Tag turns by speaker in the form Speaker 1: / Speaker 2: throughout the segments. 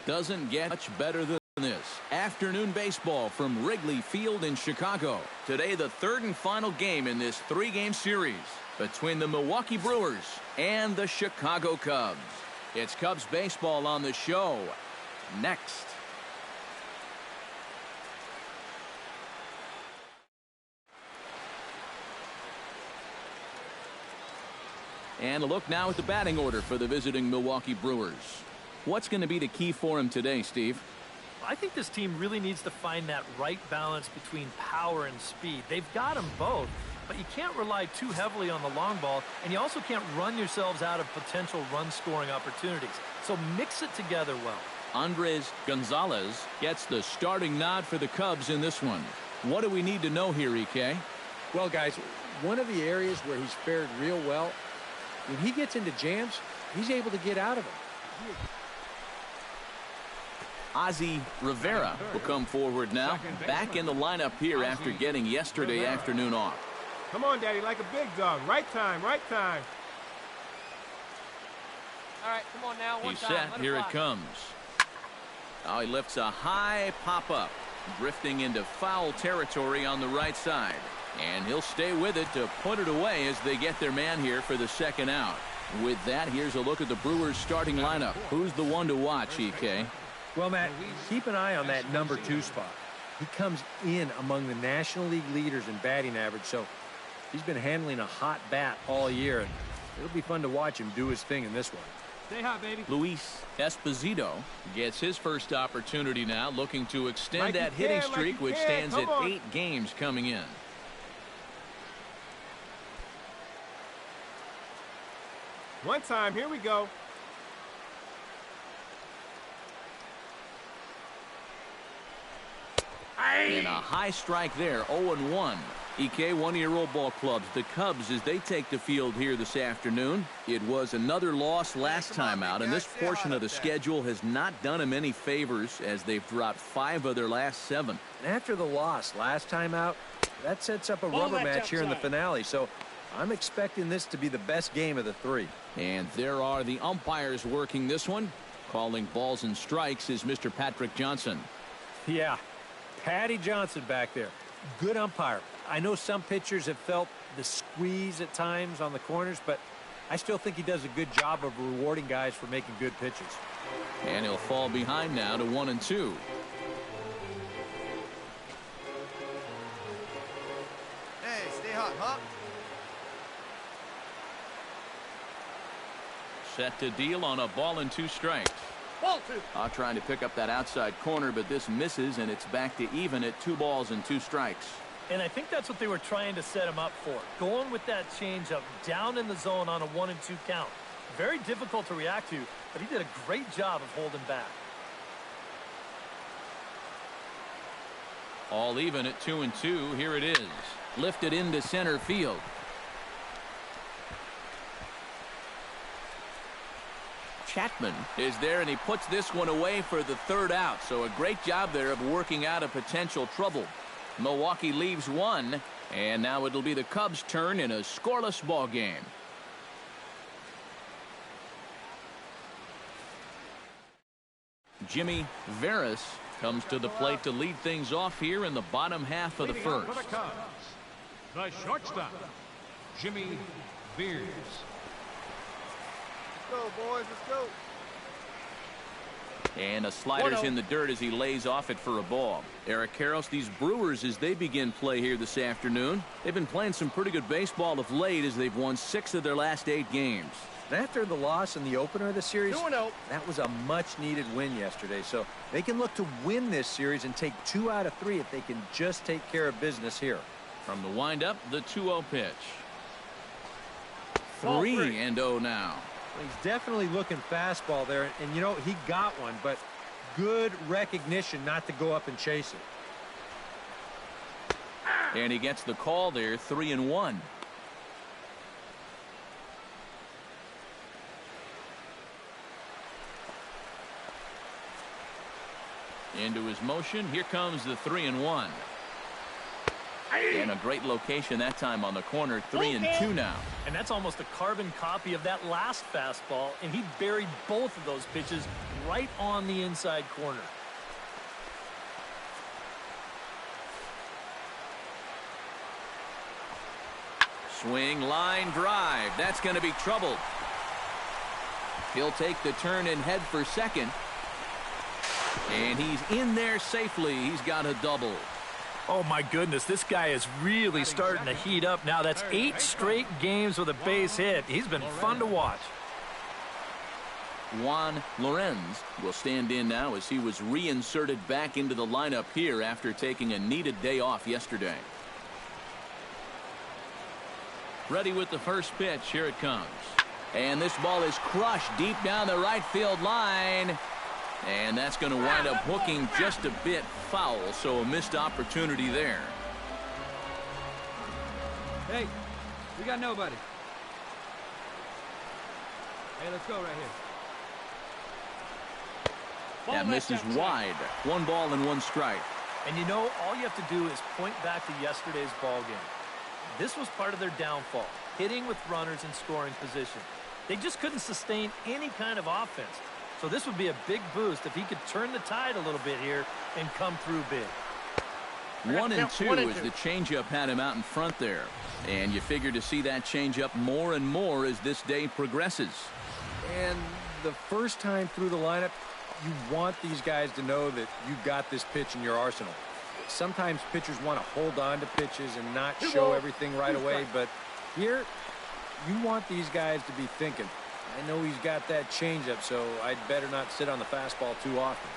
Speaker 1: Doesn't get much better than this. Afternoon baseball from Wrigley Field in Chicago. Today, the third and final game in this three-game series between the Milwaukee Brewers and the Chicago Cubs. It's Cubs baseball on the show next. And a look now at the batting order for the visiting Milwaukee Brewers. What's going to be the key for him today, Steve?
Speaker 2: I think this team really needs to find that right balance between power and speed. They've got them both, but you can't rely too heavily on the long ball, and you also can't run yourselves out of potential run-scoring opportunities. So mix it together well.
Speaker 1: Andres Gonzalez gets the starting nod for the Cubs in this one. What do we need to know here, EK?
Speaker 3: Well, guys, one of the areas where he's fared real well, when he gets into jams, he's able to get out of them.
Speaker 1: Ozzie Rivera will come forward now, back in the lineup here after getting yesterday afternoon off.
Speaker 4: Come on, Daddy, like a big dog. Right time, right time.
Speaker 5: All right, come on now.
Speaker 1: He's set. Here it comes. Oh, he lifts a high pop-up, drifting into foul territory on the right side. And he'll stay with it to put it away as they get their man here for the second out. With that, here's a look at the Brewers starting lineup. Who's the one to watch, EK?
Speaker 3: Well, Matt, keep an eye on that #2 spot. He comes in among the National League leaders in batting average, so he's been handling a hot bat all year, and it'll be fun to watch him do his thing in this one.
Speaker 4: Stay hot, baby.
Speaker 1: Luis Esposito gets his first opportunity now, looking to extend that hitting streak, which stands at 8 games coming in.
Speaker 4: One time, here we go.
Speaker 1: And a high strike there, 0-1. EK, one of your old ball clubs, the Cubs, as they take the field here this afternoon. It was another loss last time out, and this portion of the schedule has not done them any favors as they've dropped 5 of their last 7.
Speaker 3: And after the loss last time out, that sets up a rubber match here in the finale, so I'm expecting this to be the best game of the 3.
Speaker 1: And there are the umpires working this one. Calling balls and strikes is Mr. Patrick Johnson.
Speaker 3: Yeah, Patty Johnson back there. Good umpire. I know some pitchers have felt the squeeze at times on the corners, but I still think he does a good job of rewarding guys for making good pitches.
Speaker 1: And he'll fall behind now to 1-2.
Speaker 6: Hey, stay hot, huh?
Speaker 1: Set to deal on a ball and 2 strikes. Trying to pick up that outside corner, but this misses, and it's back to even at 2 balls and 2 strikes.
Speaker 2: And I think that's what they were trying to set him up for. Going with that changeup down in the zone on a 1-2 count. Very difficult to react to, but he did a great job of holding back.
Speaker 1: All even at 2-2. Here it is. Lifted into center field. Chapman is there, and he puts this one away for the 3rd out. So a great job there of working out a potential trouble. Milwaukee leaves 1, and now it'll be the Cubs' turn in a scoreless ball game. Jimmy Veras comes to the plate to lead things off here in the bottom half of the first.
Speaker 7: The shortstop, Jimmy Veras.
Speaker 6: Let's go, boys. Let's go.
Speaker 1: And a slider's in the dirt as he lays off it for a ball. Eric Karros, these Brewers, as they begin play here this afternoon, they've been playing some pretty good baseball of late as they've won 6 of their last 8 games.
Speaker 3: And after the loss in the opener of the series, that was a much-needed win yesterday. So they can look to win this series and take 2 out of 3 if they can just take care of business here.
Speaker 1: From the windup, the 2-0 pitch. 3-0 now.
Speaker 3: He's definitely looking fastball there, and you know, he got one, but good recognition not to go up and chase it.
Speaker 1: And he gets the call there, 3-1. Into his motion, here comes the 3-1. And a great location that time on the corner. 3-2 now.
Speaker 2: And that's almost a carbon copy of that last fastball, and he buried both of those pitches right on the inside corner.
Speaker 1: Swing, line, drive. That's going to be trouble. He'll take the turn and head for second. And he's in there safely. He's got a double.
Speaker 2: Oh, my goodness. This guy is really starting to heat up now. That's 8 straight games with a base hit. He's been fun to watch.
Speaker 1: Juan Lorenz will stand in now as he was reinserted back into the lineup here after taking a needed day off yesterday. Ready with the first pitch. Here it comes. And this ball is crushed deep down the right field line. And that's going to wind up hooking just a bit foul, so a missed opportunity there.
Speaker 8: Hey, we got nobody. Hey, let's go right here.
Speaker 1: That misses wide. 1 ball and 1 strike.
Speaker 2: And you know, all you have to do is point back to yesterday's ball game. This was part of their downfall, hitting with runners in scoring position. They just couldn't sustain any kind of offense. So this would be a big boost if he could turn the tide a little bit here and come through big.
Speaker 1: 1-2 as the changeup had him out in front there. And you figure to see that changeup more and more as this day progresses.
Speaker 3: And the first time through the lineup, you want these guys to know that you got this pitch in your arsenal. Sometimes pitchers want to hold on to pitches and not show everything right away, but here you want these guys to be thinking, I know he's got that changeup, so I'd better not sit on the fastball too often.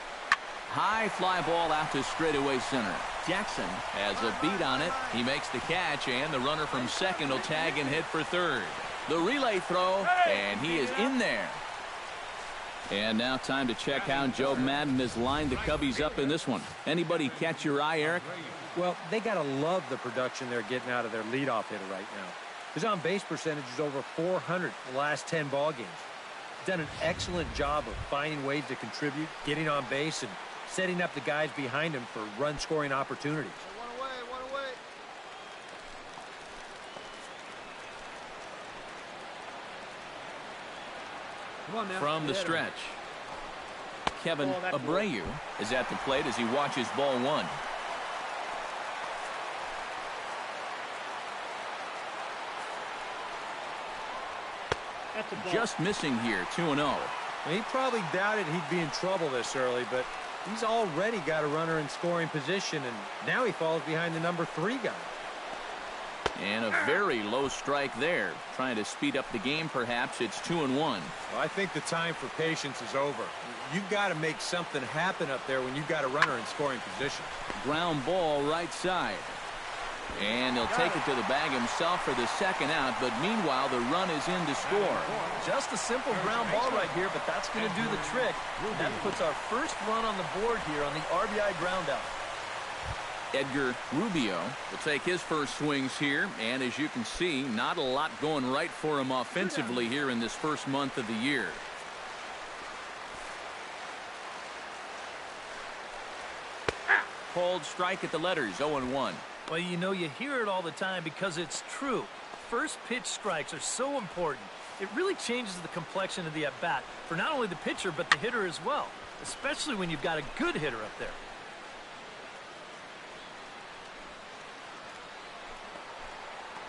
Speaker 1: High fly ball out to straightaway center. Jackson has a beat on it. He makes the catch, and the runner from second will tag and hit for third. The relay throw, and he is in there. And now time to check how Joe Madden has lined the Cubbies up in this one. Anybody catch your eye, Eric?
Speaker 3: Well, they got to love the production they're getting out of their leadoff hitter right now. His on-base percentage is over 400 the last 10 ball games. He's done an excellent job of finding ways to contribute, getting on base, and setting up the guys behind him for run-scoring opportunities.
Speaker 6: One away.
Speaker 8: Come on now.
Speaker 1: From the stretch, Kevin Abreu is at the plate as he watches ball 1. Just missing here, 2-0.
Speaker 3: He probably doubted he'd be in trouble this early, but he's already got a runner in scoring position, and now he falls behind the number 3 guy.
Speaker 1: And a very low strike there. Trying to speed up the game, perhaps. It's 2-1.
Speaker 3: Well, I think the time for patience is over. You've got to make something happen up there when you've got a runner in scoring position.
Speaker 1: Ground ball right side. And he'll take it to the bag himself for the second out, but meanwhile the run is in to score.
Speaker 2: Just a simple ground ball right here, but that's going to do the trick. That puts our first run on the board here on the RBI groundout.
Speaker 1: Edgar Rubio will take his first swings here, and as you can see, not a lot going right for him offensively here in this first month of the year. Called strike at the letters, 0-1.
Speaker 2: Well, you know, you hear it all the time because it's true. First pitch strikes are so important. It really changes the complexion of the at-bat for not only the pitcher but the hitter as well, especially when you've got a good hitter up there.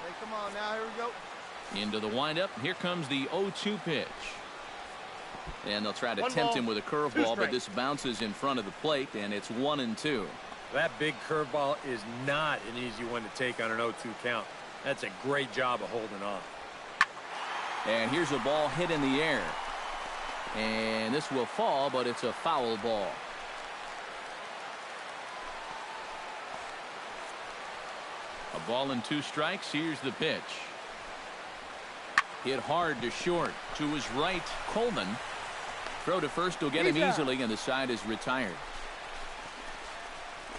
Speaker 6: Hey, come on now. Here we go.
Speaker 1: Into the windup. Here comes the 0-2 pitch. And they'll try to tempt him with a curveball, but this bounces in front of the plate, and it's 1-2.
Speaker 3: That big curveball is not an easy one to take on an 0-2 count. That's a great job of holding on.
Speaker 1: And here's a ball hit in the air. And this will fall, but it's a foul ball. A ball and 2 strikes. Here's the pitch. Hit hard to short. To his right, Coleman. Throw to first will get him easily, and the side is retired.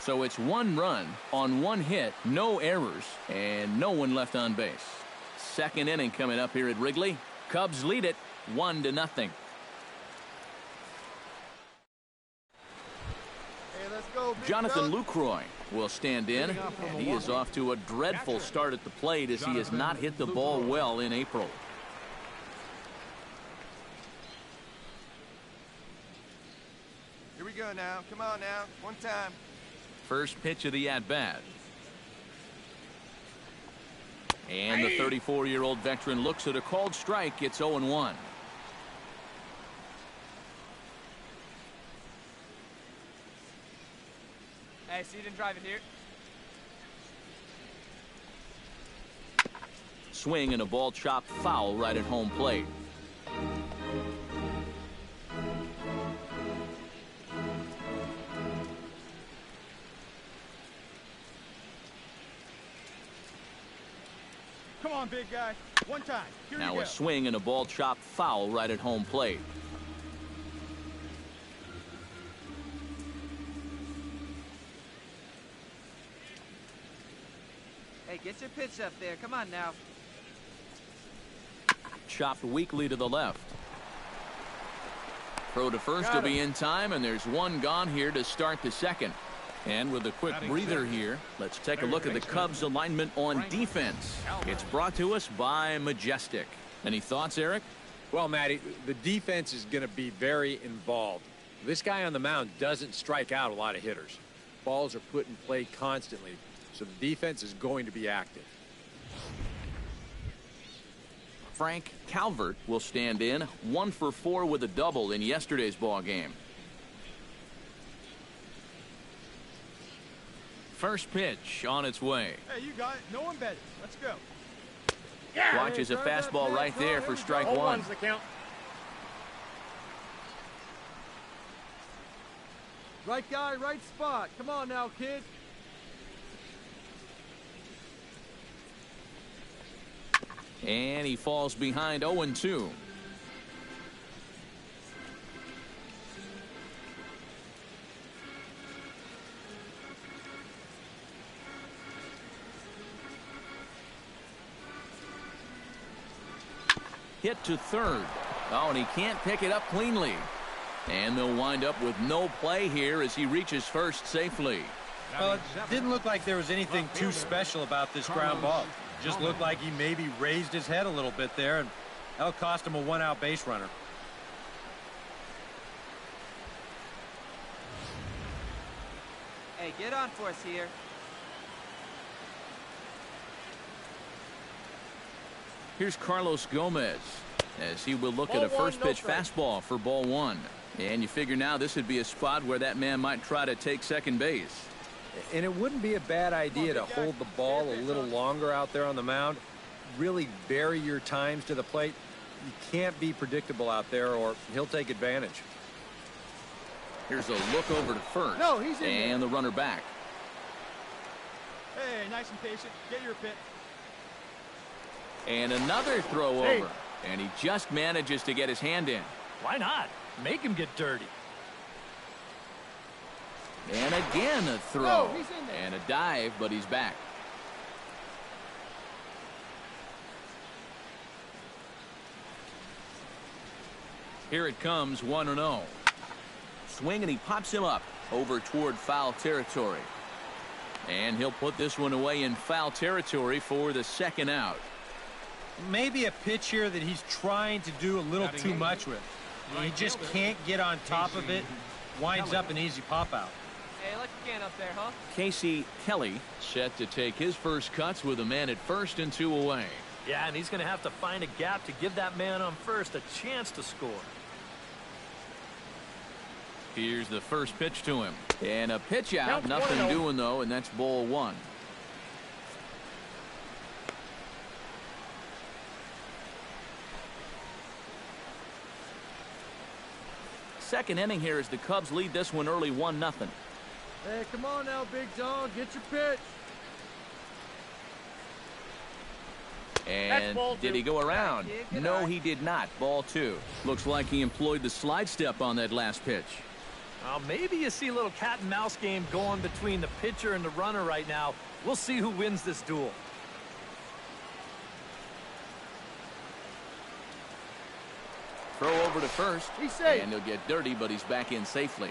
Speaker 1: So it's 1 run on 1 hit, no errors, and no one left on base. Second inning coming up here at Wrigley. Cubs lead it 1-0.
Speaker 6: Hey, let's go, big
Speaker 1: Jonathan
Speaker 6: fella.
Speaker 1: Lucroy will stand in, and he is off to a dreadful start at the plate as he has not hit the ball well in April.
Speaker 6: Here we go now. Come on now. One time.
Speaker 1: First pitch of the at-bat. And the 34-year-old veteran looks at a called strike. It's 0-1.
Speaker 5: Hey, so you didn't drive it here?
Speaker 1: Swing and a ball chopped foul right at home plate.
Speaker 6: Come on, big guy. One time. Here
Speaker 1: Now
Speaker 6: you go.
Speaker 1: a swing and a ball chopped foul right at home plate.
Speaker 9: Hey, get your pitch up there. Come on now.
Speaker 1: Chopped weakly to the left. Throw to first will be in time, and there's one gone here to start the second. And with a quick breather here, let's take a look at the Cubs alignment on defense. It's brought to us by Majestic. Any thoughts, Eric?
Speaker 3: Well, Matty, the defense is going to be very involved. This guy on the mound doesn't strike out a lot of hitters. Balls are put in play constantly, so the defense is going to be active.
Speaker 1: Frank Calvert will stand in, 1 for 4 with a double in yesterday's ball game. First pitch on its way.
Speaker 6: Hey, you got it. No one better. Let's go.
Speaker 1: Watches a fastball right there for strike one.
Speaker 4: The count.
Speaker 6: Right guy, right spot. Come on now, kid.
Speaker 1: And he falls behind 0-2. Hit to third. Oh, and he can't pick it up cleanly. And they'll wind up with no play here as he reaches first safely.
Speaker 3: Well, it didn't look like there was anything too special about this ground ball. It just looked like he maybe raised his head a little bit there, and that'll cost him a one-out base runner.
Speaker 9: Hey, get on for us here.
Speaker 1: Here's Carlos Gomez as he will look at a first pitch fastball for ball one. And you figure now this would be a spot where that man might try to take second base.
Speaker 3: And it wouldn't be a bad idea to hold the ball a little longer out there on the mound. Really vary your times to the plate. You can't be predictable out there or he'll take advantage.
Speaker 1: Here's a look over to first.
Speaker 6: No, he's in
Speaker 1: and the runner back.
Speaker 6: Hey, nice and patient. Get your pit.
Speaker 1: And another throw over. And he just manages to get his hand in.
Speaker 2: Why not? Make him get dirty.
Speaker 1: And again a throw.
Speaker 6: No, he's in there.
Speaker 1: And a dive, but he's back. Here it comes, 1-0. Swing, and he pops him up over toward foul territory. And he'll put this one away in foul territory for the second out.
Speaker 3: Maybe a pitch here that he's trying to do a little too much with. He just can't get on top of it. Winds up an easy pop out.
Speaker 5: Hey, let your can up there, huh?
Speaker 1: Casey Kelly set to take his first cuts with a man at first and 2 away.
Speaker 2: Yeah, and he's going to have to find a gap to give that man on first a chance to score.
Speaker 1: Here's the first pitch to him. And a pitch out. Nothing doing, though, and that's ball one. Second inning here as the Cubs lead this one early 1-0.
Speaker 6: Hey, come on now, big dog. Get your pitch.
Speaker 1: And did he go around? No, he did not. Ball two. Looks like he employed the slide step on that last pitch.
Speaker 2: Well, maybe you see a little cat and mouse game going between the pitcher and the runner right now. We'll see who wins this duel.
Speaker 1: Throw over to first.
Speaker 6: He's safe.
Speaker 1: And he'll get dirty, but he's back in safely.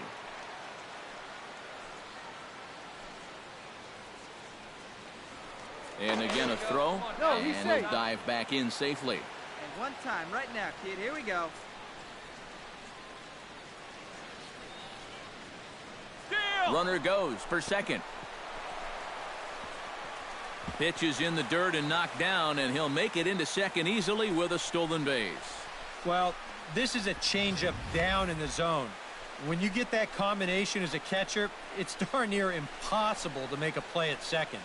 Speaker 1: And again a throw,
Speaker 6: No, he's
Speaker 1: and he'll
Speaker 6: safe.
Speaker 1: dive back in safely.
Speaker 9: And one time, right now, kid. Here we go.
Speaker 1: Runner goes for second. Pitch is in the dirt and knocked down, and he'll make it into second easily with a stolen base.
Speaker 3: Well, this is a changeup down in the zone. When you get that combination as a catcher, it's darn near impossible to make a play at second.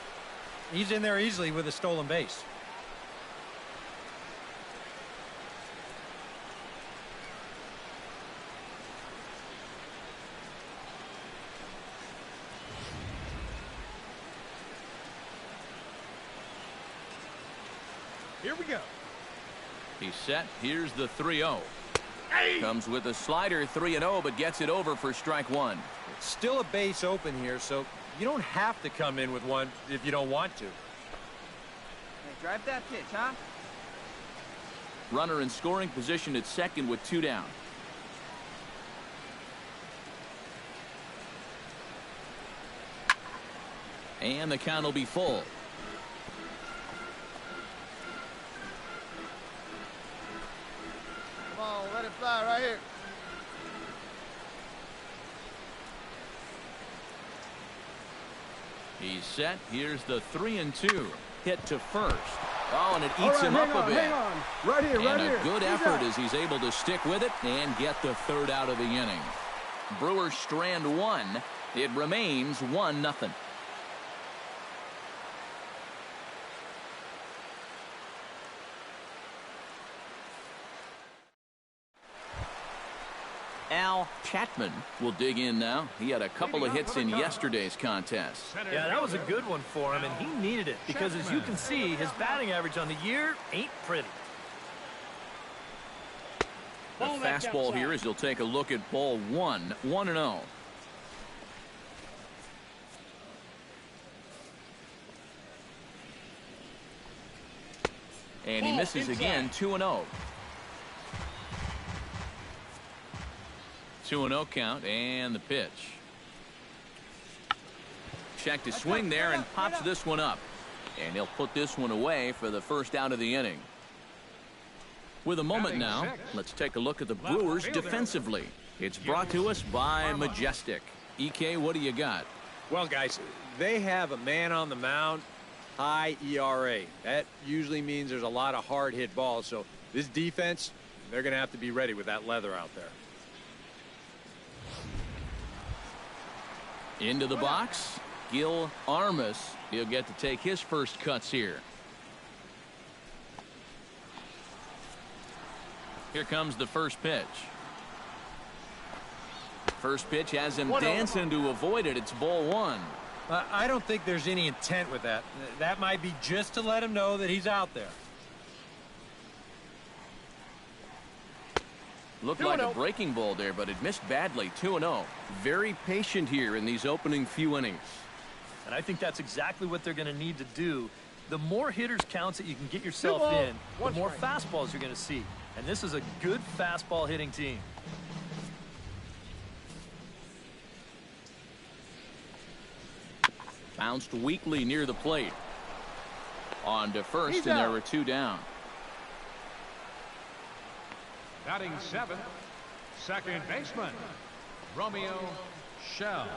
Speaker 3: He's in there easily with a stolen base.
Speaker 4: Here we go.
Speaker 1: He's set. Here's the 3-0. Comes with a slider, 3-0, but gets it over for strike one.
Speaker 3: It's still a base open here, so you don't have to come in with one if you don't want to.
Speaker 9: Hey, drive that pitch, huh?
Speaker 1: Runner in scoring position at second with 2 down. And the count will be full.
Speaker 6: Come on, let it fly right here.
Speaker 1: He's set. Here's the 3-2. Hit to first. Oh, and it
Speaker 4: All
Speaker 1: eats
Speaker 4: right,
Speaker 1: him up a bit.
Speaker 4: hang on. Right here, right
Speaker 1: And
Speaker 4: here.
Speaker 1: a good
Speaker 4: He's
Speaker 1: effort
Speaker 4: out.
Speaker 1: as he's able to stick with it and get the third out of the inning. Brewers strand one. It remains 1-0. Al Chapman will dig in now. He had a couple of hits in yesterday's contest.
Speaker 2: Yeah, that was a good one for him, and he needed it because, as you can see, his batting average on the year ain't pretty.
Speaker 1: The fastball here as he'll take a look at ball one. 1-0. And he misses again. 2-0. 2-0 count, and the pitch. Checked his swing there and pops this one up. And he'll put this one away for the first out of the inning. With a moment now, let's take a look at the Brewers defensively. It's brought to us by Majestic. EK, what do you got?
Speaker 3: Well, guys, they have a man on the mound, high ERA. That usually means there's a lot of hard hit balls. So this defense, they're going to have to be ready with that leather out there.
Speaker 1: Into the box, Gil Armas. He'll get to take his first cuts here. Here comes the first pitch. First pitch has him dancing to avoid it. It's ball one.
Speaker 3: I don't think there's any intent with that. That might be just to let him know that he's out there.
Speaker 1: Looked like a breaking ball there, but it missed badly. 2-0. Very patient here in these opening few innings.
Speaker 2: And I think that's exactly what they're going to need to do. The more hitters counts that you can get yourself in, the more fastballs you're going to see. And this is a good fastball hitting team.
Speaker 1: Bounced weakly near the plate. On to first, and there were 2 down.
Speaker 7: Batting seventh, second baseman, Romeo Shell.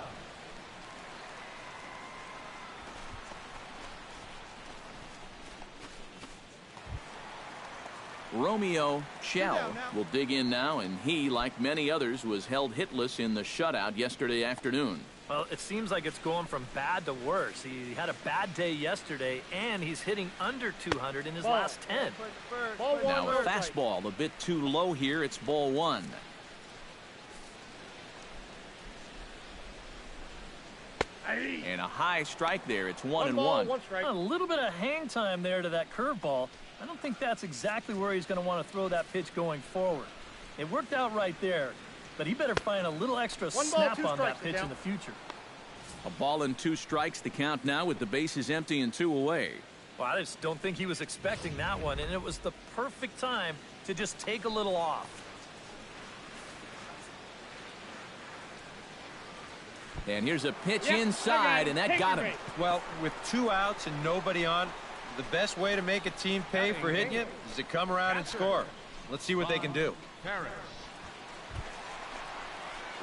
Speaker 1: Romeo Shell will dig in now, and he, like many others, was held hitless in the shutout yesterday afternoon.
Speaker 2: Well, it seems like it's going from bad to worse. He had a bad day yesterday, and he's hitting under 200 in his last 10.
Speaker 1: Now a fastball a bit too low here. It's ball one. And a high strike there. It's 1-1.
Speaker 2: A little bit of hang time there to that curveball. I don't think that's exactly where he's going to want to throw that pitch going forward. It worked out right there, but he better find a little extra snap on that pitch in the future.
Speaker 1: A ball and 2 strikes, the count now with the bases empty and 2 away.
Speaker 2: Well, I just don't think he was expecting that one, and it was the perfect time to just take a little off.
Speaker 1: And here's a pitch inside, and that got him.
Speaker 3: Well, with 2 outs and nobody on, the best way to make a team pay for hitting you is to come around and score. Let's see what they can do.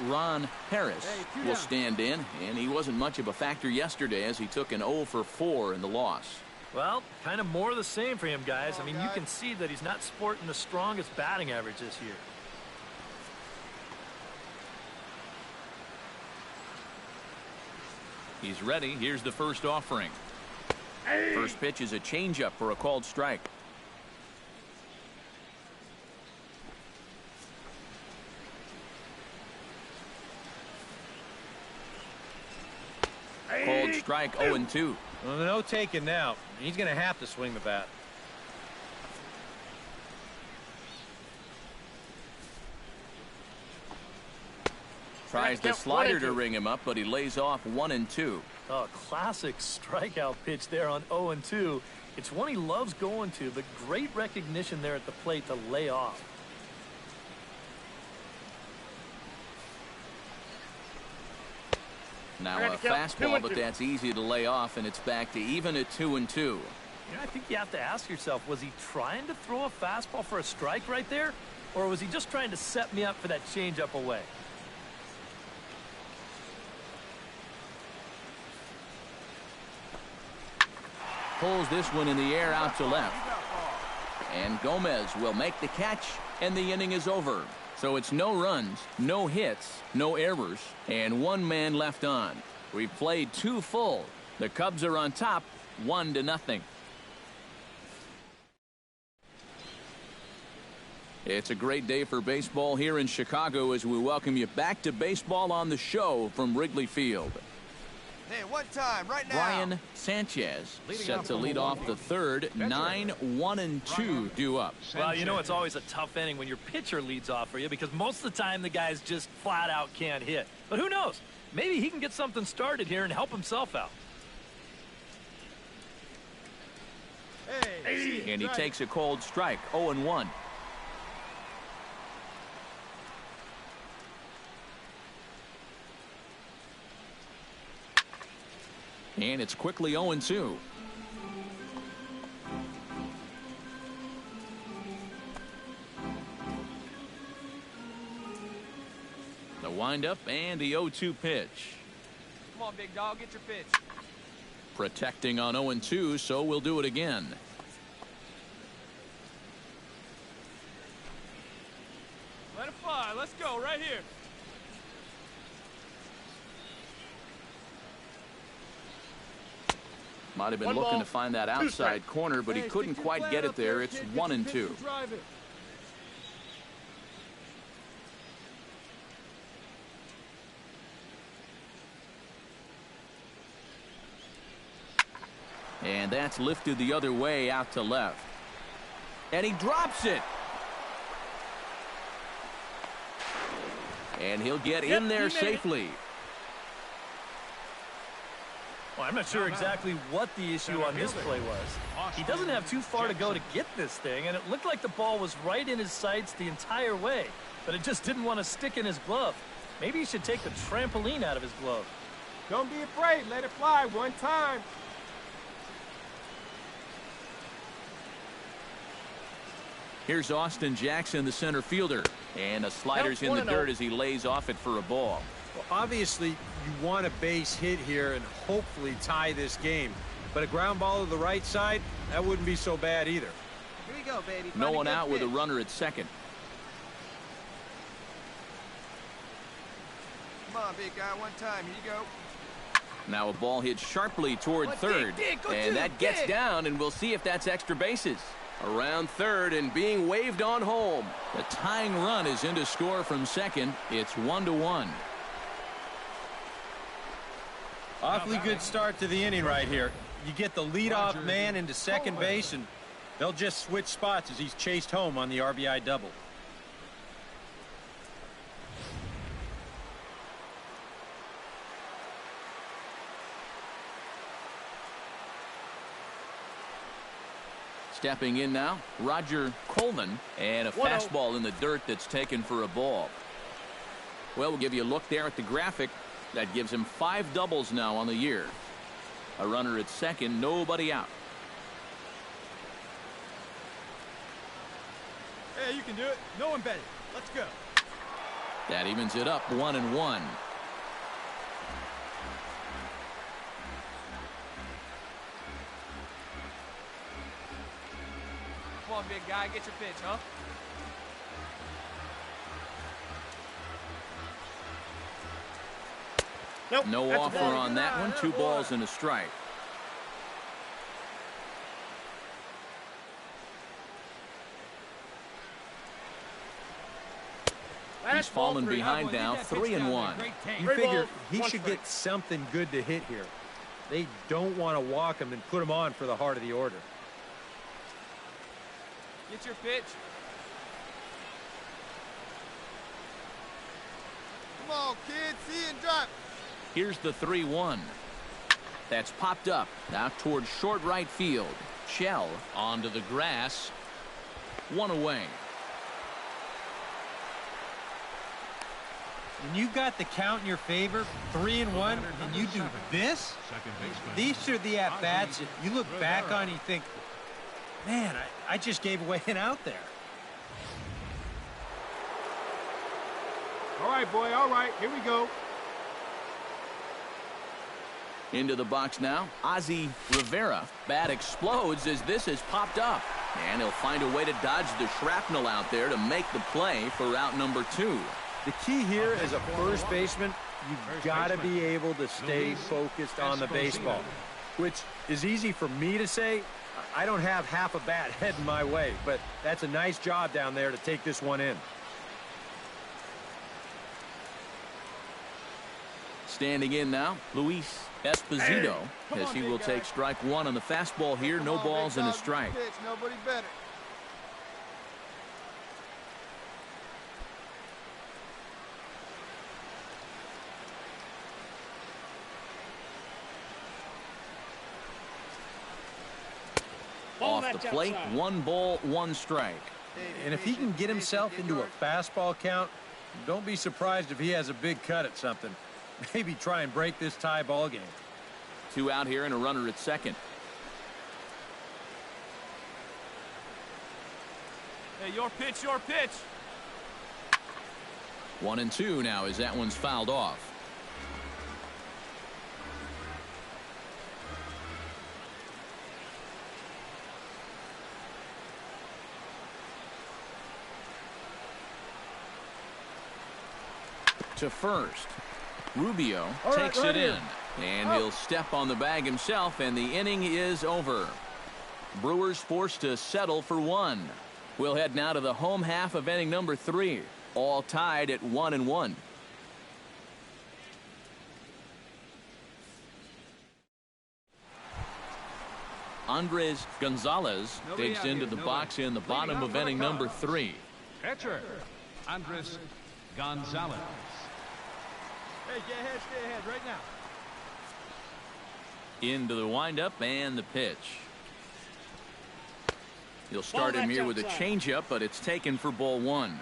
Speaker 1: Ron Harris will stand in, and he wasn't much of a factor yesterday as he took an 0 for 4 in the loss.
Speaker 2: Well, kind of more of the same for him, guys. I mean, you can see that he's not sporting the strongest batting average this year.
Speaker 1: He's ready. Here's the first offering. First pitch is a changeup for a called strike. Called strike 0-2.
Speaker 3: Well, no taking now. He's going to have to swing the bat.
Speaker 1: Tries the slider to ring him up, but he lays off 1-2.
Speaker 2: Oh, classic strikeout pitch there on 0-2. It's one he loves going to, but great recognition there at the plate to lay off.
Speaker 1: Now a fastball, but that's easy to lay off, and it's back to even at 2-2.
Speaker 2: You know, I think you have to ask yourself, was he trying to throw a fastball for a strike right there? Or was he just trying to set me up for that changeup away?
Speaker 1: Pulls this one in the air out to left. And Gomez will make the catch, and the inning is over. So it's no runs, no hits, no errors, and one man left on. We've played 2 full. The Cubs are on top, 1-0. It's a great day for baseball here in Chicago as we welcome you back to Baseball on the Show from Wrigley Field.
Speaker 6: Hey, one time, right now.
Speaker 1: Brian Sanchez set to lead off the third. 9-1-2 due up.
Speaker 2: Well, you know it's always a tough inning when your pitcher leads off for you because most of the time the guys just flat out can't hit. But who knows? Maybe he can get something started here and help himself out.
Speaker 4: Hey,
Speaker 1: And he takes a cold strike, 0-1. And it's quickly 0-2. The windup and the 0-2 pitch.
Speaker 5: Come on, big dog, get your pitch.
Speaker 1: Protecting on 0-2, so we'll do it again.
Speaker 5: Let it fly. Let's go right here.
Speaker 1: Might have been looking to find that outside corner, but he couldn't quite get it there. It's 1-2. And that's lifted the other way out to left. And he drops it. And he'll get in there safely.
Speaker 2: Well, I'm not sure exactly what the issue on this play was. He doesn't have too far to go to get this thing, and it looked like the ball was right in his sights the entire way, but it just didn't want to stick in his glove. Maybe he should take the trampoline out of his glove.
Speaker 4: Don't be afraid. Let it fly one time.
Speaker 1: Here's Austin Jackson, the center fielder, and a slider's in the dirt as he lays off it for a ball.
Speaker 3: Well, obviously, you want a base hit here and hopefully tie this game. But a ground ball to the right side, that wouldn't be so bad either.
Speaker 9: Here we go, baby.
Speaker 1: No one out with a runner at second.
Speaker 6: Come on, big guy, one time. Here you go.
Speaker 1: Now a ball hit sharply toward third, and that gets down, and we'll see if that's extra bases. Around third and being waved on home. The tying run is in to score from second. It's 1-1.
Speaker 3: Awfully good start to the inning right here. You get the leadoff man into second base, and they'll just switch spots as he's chased home on the RBI double.
Speaker 1: Stepping in now, Roger Coleman, and a fastball in the dirt that's taken for a ball. Well, we'll give you a look there at the graphic. That gives him 5 doubles now on the year. A runner at second, nobody out.
Speaker 5: Hey, you can do it. No one bet it. Let's go.
Speaker 1: That evens it up 1-1.
Speaker 5: Come on, big guy. Get your pitch, huh?
Speaker 4: Nope.
Speaker 1: No
Speaker 4: That's a
Speaker 1: offer
Speaker 4: ball.
Speaker 1: on that one. 2 balls and a strike. He's fallen behind now, 3-1.
Speaker 3: You figure he should get something good to hit here. They don't want to walk him and put him on for the heart of the order.
Speaker 5: Get your pitch.
Speaker 6: Come on, kid. See and drop.
Speaker 1: Here's the 3-1. That's popped up out towards short right field. Shell onto the grass. 1 away.
Speaker 10: And you got the count in your favor, 3-1, and you do this?
Speaker 7: Second baseman.
Speaker 10: These are the at-bats that you look back on and you think, man, I just gave away an out there.
Speaker 4: All right, boy. All right. Here we go.
Speaker 1: Into the box now, Ozzie Rivera. Bat explodes as this has popped up. And he'll find a way to dodge the shrapnel out there to make the play for out number 2.
Speaker 3: The key here as a first baseman, you've got to be able to stay focused on the baseball, which is easy for me to say. I don't have half a bat heading my way, but that's a nice job down there to take this one in.
Speaker 1: Standing in now, Luis Esposito, as he will take strike 1 on the fastball here. No balls and a strike.
Speaker 6: Pitch. Nobody better.
Speaker 1: Off the plate, 1 ball, 1 strike.
Speaker 3: And if he can get himself into a fastball count, don't be surprised if he has a big cut at something. Maybe try and break this tie ball game.
Speaker 1: 2 out here and a runner at second.
Speaker 5: Hey, your pitch, your pitch.
Speaker 1: 1-2 now as that one's fouled off. To first. Rubio takes it in. And he'll step on the bag himself, and the inning is over. Brewers forced to settle for 1. We'll head now to the home half of inning number 3. All tied at 1-1. Andres Gonzalez digs into the box in the bottom of inning number 3.
Speaker 7: Pitcher, Andres Gonzalez.
Speaker 5: Hey, get ahead, stay ahead right now.
Speaker 1: Into the windup and the pitch. He'll start him here with a changeup, but it's taken for ball 1.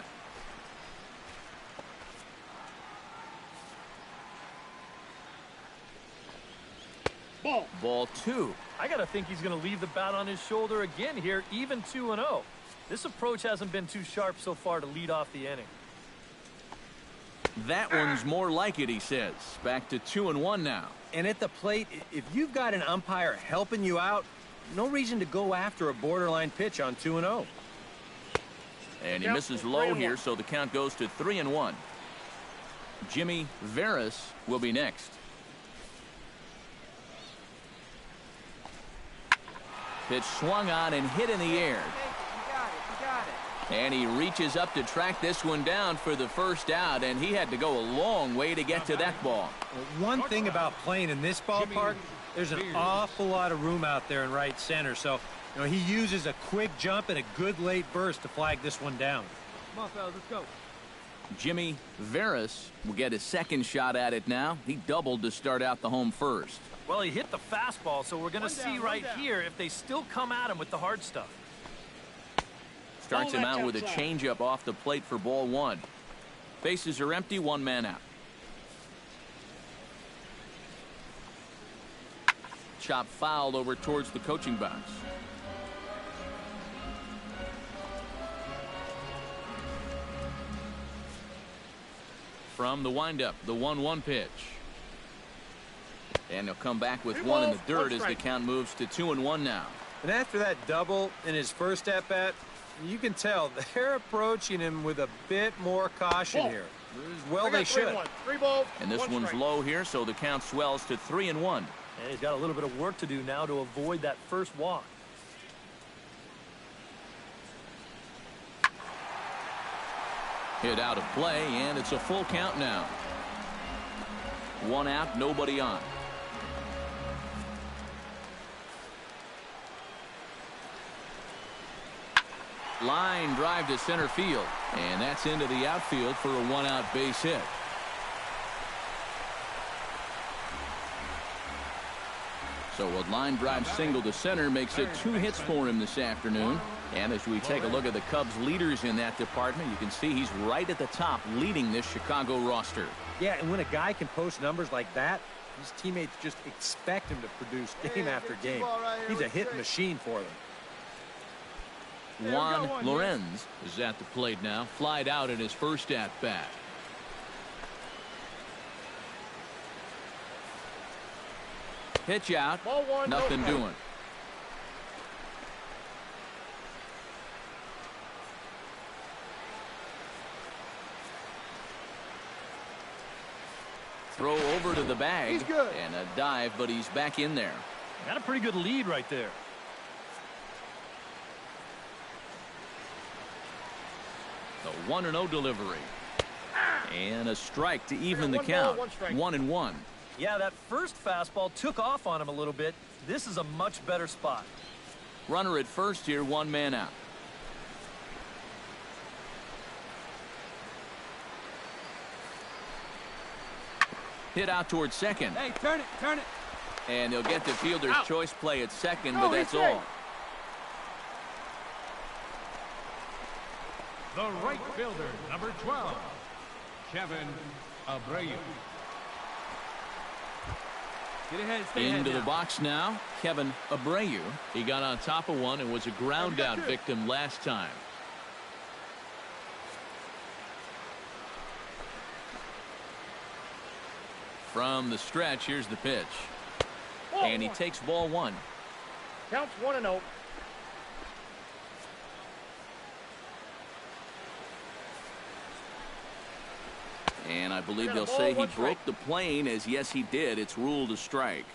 Speaker 1: Ball 2.
Speaker 2: I got to think he's going to leave the bat on his shoulder again here, even 2-0. This approach hasn't been too sharp so far to lead off the inning.
Speaker 1: That one's more like it, he says. Back to 2-1 now.
Speaker 3: And at the plate, if you've got an umpire helping you out, no reason to go after a borderline pitch on 2-0.
Speaker 1: And he misses low here, so the count goes to 3-1. Jimmy Veras will be next. Pitch swung on and hit in the air.
Speaker 9: You got it.
Speaker 1: And he reaches up to track this one down for the first out, and he had to go a long way to get to that ball.
Speaker 3: One thing about playing in this ballpark, there's an awful lot of room out there in right center. So, he uses a quick jump and a good late burst to flag this one down.
Speaker 5: Come on, fellas, let's go.
Speaker 1: Jimmy Veras will get his second shot at it now. He doubled to start out the home first.
Speaker 2: Well, he hit the fastball, so we're going to see right here if they still come at him with the hard stuff.
Speaker 1: Starts him out with a changeup off the plate for ball 1. Bases are empty, 1 man out. Chop fouled over towards the coaching box. From the windup, the 1-1 pitch. And he'll come back with one in the dirt as the count moves to 2-1 now.
Speaker 3: And after that double in his first at-bat, you can tell they're approaching him with a bit more caution here. Well, they should.
Speaker 4: 3 balls.
Speaker 1: And this one's low here, so the count swells to 3-1.
Speaker 2: And he's got a little bit of work to do now to avoid that first walk.
Speaker 1: Hit out of play, and it's a full count now. 1 out, nobody on. Line drive to center field, and that's into the outfield for a 1-out base hit. So a line drive single to center makes it 2 hits for him this afternoon. And as we take a look at the Cubs leaders in that department, you can see he's right at the top leading this Chicago roster.
Speaker 3: Yeah, and when a guy can post numbers like that, his teammates just expect him to produce game after game. He's a hit machine for them.
Speaker 1: Juan Lorenz is at the plate now, flied out in his first at-bat. Pitch out, nothing doing. Throw over to the bag.
Speaker 4: He's good.
Speaker 1: And a dive, but he's back in there.
Speaker 2: Got a pretty good lead right there.
Speaker 1: The 1-0 delivery. And a strike to even the count. 1-1.
Speaker 2: Yeah, that first fastball took off on him a little bit. This is a much better spot.
Speaker 1: Runner at first here, 1 man out. Hit out towards second.
Speaker 8: Hey, turn it, turn it.
Speaker 1: And he'll get the fielder's choice play at second, but that's all.
Speaker 7: The right fielder, number 12, Kevin Abreu.
Speaker 8: Get ahead, stay ahead
Speaker 1: Into the
Speaker 8: now.
Speaker 1: box now, Kevin Abreu. He got on top of one and was a ground out victim last time. From the stretch, here's the pitch. And he takes ball 1.
Speaker 4: Counts 1-0.
Speaker 1: And I believe they'll say he broke the plane, as yes, he did. It's ruled a strike.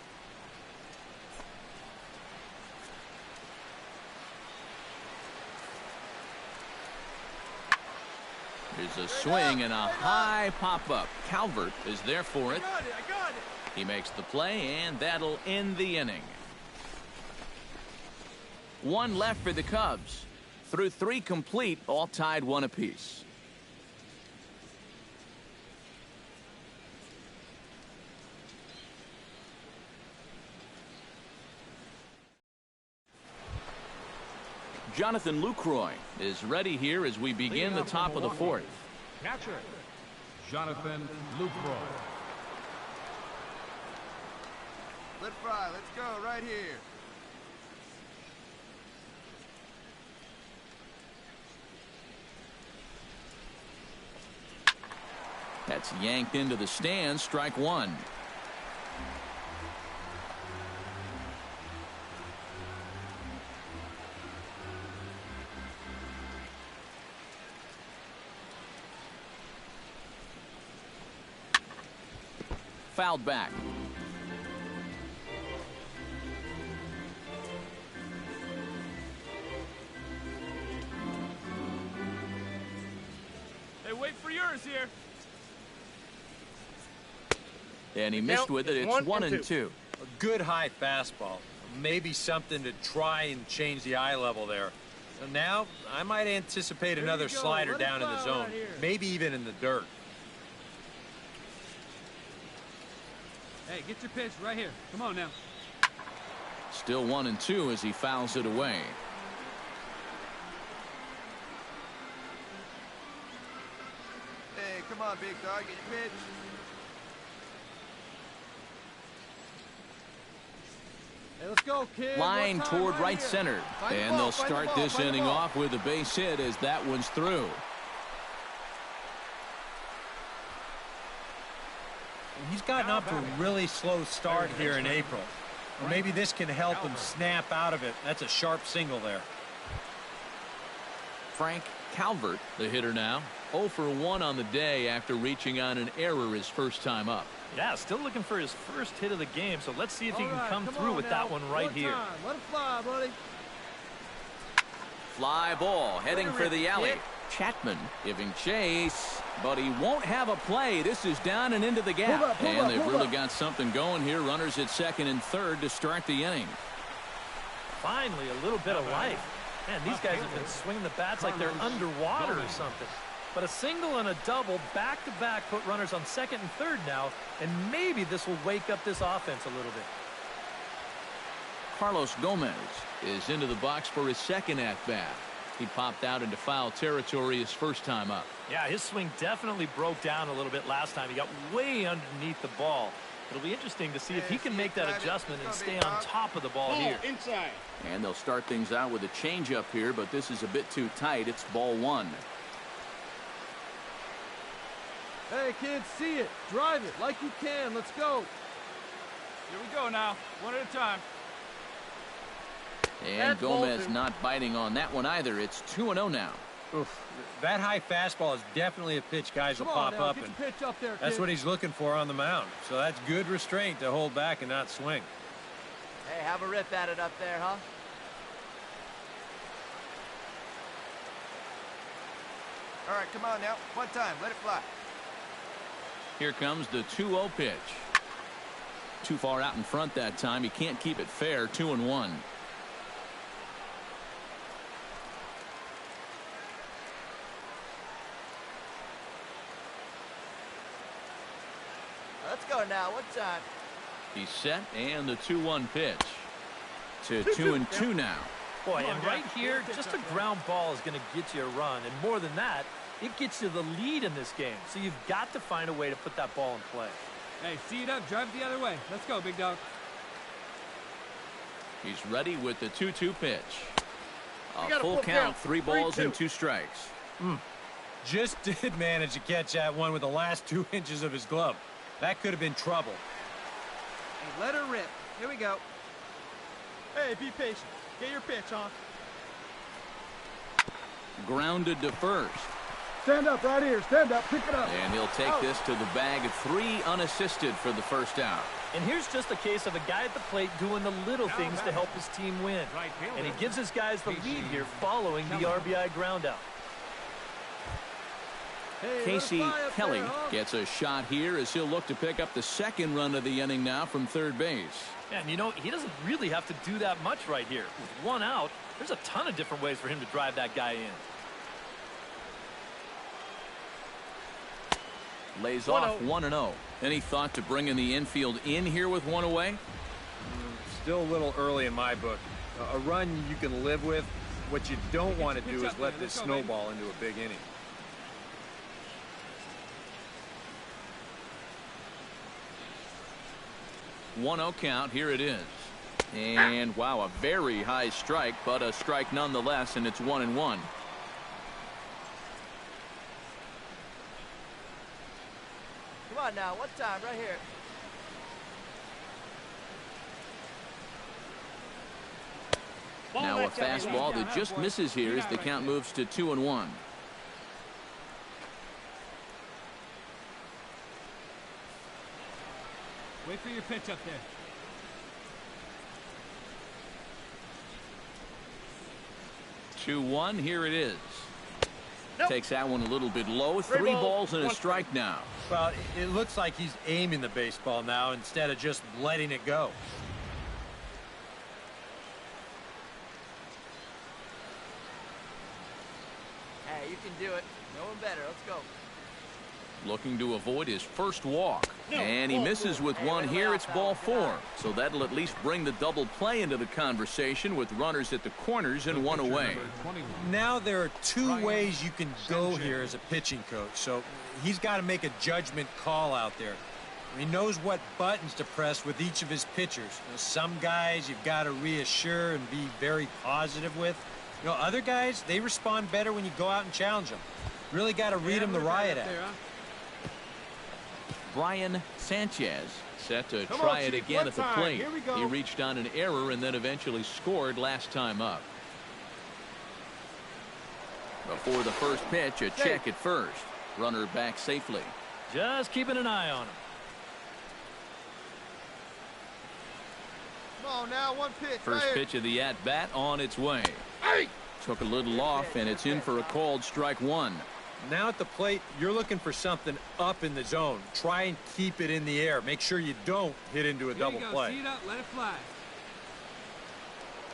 Speaker 1: There's a swing and a high pop-up. Calvert is there for it.
Speaker 4: I got it.
Speaker 1: He makes the play, and that'll end the inning. 1 left for the Cubs. Through 3 complete, all tied 1 apiece. Jonathan Lucroy is ready here as we begin the top of the 4th.
Speaker 7: Catcher, Jonathan Lucroy.
Speaker 6: Let fry. Let's go right here.
Speaker 1: That's yanked into the stands. Strike 1. Fouled back.
Speaker 4: Hey, wait for yours here.
Speaker 1: And he missed with it. It's 1-2.
Speaker 3: A good high fastball. Maybe something to try and change the eye level there. So now I might anticipate another slider down in the zone. Maybe even in the dirt.
Speaker 8: Hey, get your pitch right here. Come on now.
Speaker 1: Still 1-2 as he fouls it away.
Speaker 6: Hey, come on, big dog. Get your pitch.
Speaker 4: Hey, let's go, kid.
Speaker 1: Line toward right center. And they'll start this inning off with a base hit as that one's through.
Speaker 3: he's gotten off to a really slow start here in April. Or maybe this can help him snap out of it. That's a sharp single there.
Speaker 1: Frank Calvert, the hitter now. 0 for 1 on the day after reaching on an error his first time up.
Speaker 2: Yeah, still looking for his first hit of the game, so let's see if he can come through with that one right here.
Speaker 6: Let it fly, buddy.
Speaker 1: Fly ball heading for the alley. Chapman giving chase, but he won't have a play. This is down and into the gap. And they've really got something going here. Runners at second and third to start the inning.
Speaker 2: Finally, a little bit of life. Man, these guys have been swinging the bats like they're underwater or something. But a single and a double back-to-back put runners on second and third now, and maybe this will wake up this offense a little bit.
Speaker 1: Carlos Gomez is into the box for his second at-bat. He popped out into foul territory his first time up.
Speaker 2: Yeah, his swing definitely broke down a little bit last time. He got way underneath the ball. It'll be interesting to see if he can make that adjustment and stay on top of the ball here.
Speaker 7: Inside.
Speaker 1: And they'll start things out with a changeup here, but this is a bit too tight. It's ball 1.
Speaker 6: Hey, kids, see it. Drive it like you can. Let's go.
Speaker 5: Here we go now. One at a time.
Speaker 1: And Gomez not biting on that one either. It's 2-0 now.
Speaker 3: Oof. That high fastball is definitely a pitch guys will pop up, and
Speaker 6: pitch up there,
Speaker 3: that's what he's looking for on the mound. So that's good restraint to hold back and not swing.
Speaker 6: Hey, have a rip at it up there, huh? All right, come on now. One time. Let it fly.
Speaker 1: Here comes the 2-0 pitch. Too far out in front that time. He can't keep it fair. 2-1.
Speaker 6: Let's go now. What time?
Speaker 1: He's set, and the 2-1 pitch. To 2-2 now.
Speaker 2: Boy, and right here, just a ground ball is going to get you a run. And more than that, it gets you the lead in this game. So you've got to find a way to put that ball in play.
Speaker 8: Hey, see it up. Drive it the other way. Let's go, big dog.
Speaker 1: He's ready with the 2-2 pitch. A full count, 3 balls and 2 strikes.
Speaker 3: Just did manage to catch that one with the last 2 inches of his glove. That could have been trouble.
Speaker 6: Hey, let her rip. Here we go.
Speaker 5: Hey, be patient. Get your pitch, huh?
Speaker 1: Grounded to first.
Speaker 4: Stand up right here. Stand up. Pick it up.
Speaker 1: And he'll take this to the bag of 3 unassisted for the first out.
Speaker 2: And here's just a case of a guy at the plate doing the little things to help his team win. And he gives his guys the lead here following the RBI groundout.
Speaker 6: Hey,
Speaker 1: Casey Kelly gets a shot here as he'll look to pick up the second run of the inning now from third base.
Speaker 2: And you know, he doesn't really have to do that much right here. With 1 out, there's a ton of different ways for him to drive that guy in.
Speaker 1: Lays off 1-0. Any thought to bringing the infield in here with 1 away?
Speaker 3: Still a little early in my book. A run you can live with. What you don't want to do is let this snowball into a big inning.
Speaker 1: One-0 count. Here it is. And wow, a very high strike, but a strike nonetheless, and it's 1-1.
Speaker 6: Come on now. What time? Right here.
Speaker 1: Now a fastball that just misses here as the count moves to 2-1.
Speaker 8: Wait for your pitch up there.
Speaker 1: Two 2-1. Here it is. Takes that one a little bit low. 3 balls and a strike now.
Speaker 3: Well, it looks like he's aiming the baseball now instead of just letting it go.
Speaker 6: Hey, you can do it. No one better. Let's go.
Speaker 1: Looking to avoid his first walk. And he misses with one here. It's ball 4. So that'll at least bring the double play into the conversation with runners at the corners and 1 away.
Speaker 3: Now there are 2 ways you can go here as a pitching coach. So he's got to make a judgment call out there. He knows what buttons to press with each of his pitchers. You know, some guys you've got to reassure and be very positive with. You know, other guys, they respond better when you go out and challenge them. Really got to read them the riot act.
Speaker 1: Brian Sanchez, set to
Speaker 4: Come
Speaker 1: try
Speaker 4: on,
Speaker 1: it
Speaker 4: Chief,
Speaker 1: again
Speaker 4: one
Speaker 1: at the
Speaker 4: time.
Speaker 1: plate.
Speaker 4: Here we go.
Speaker 1: He reached on an error and then eventually scored last time up. Before the first pitch, a check at first. Runner back safely.
Speaker 2: Just keeping an eye on him.
Speaker 6: Come on now, one pitch.
Speaker 1: First
Speaker 6: right
Speaker 1: pitch of the at-bat on its way.
Speaker 6: Hey!
Speaker 1: Took a little off, and it's in for a called strike one.
Speaker 3: Now at the plate, you're looking for something up in the zone. Try and keep it in the air. Make sure you don't hit into a double play.
Speaker 8: See it up, let it fly.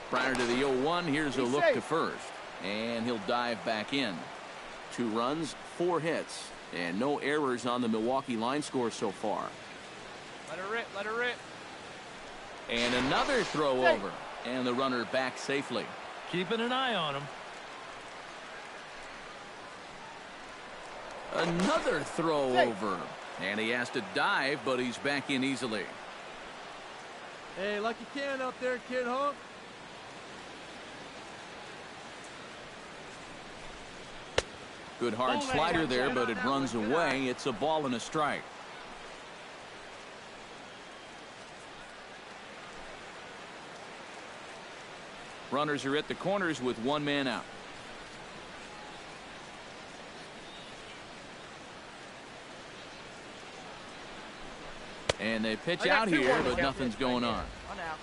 Speaker 1: Prior to the 0-1, here's a look to first. And he'll dive back in. 2 runs, 4 hits, and no errors on the Milwaukee line score so far.
Speaker 9: Let her rip, let her rip.
Speaker 1: And another throw over, and the runner back safely.
Speaker 2: Keeping an eye on him.
Speaker 1: Another throw over, and he has to dive, but he's back in easily.
Speaker 6: Hey, like you can out there, kid, huh?
Speaker 1: Good hard slider there, but it runs away. It's a ball and a strike. Runners are at the corners with 1 man out. And they pitch out here, but nothing's going on.
Speaker 9: One out.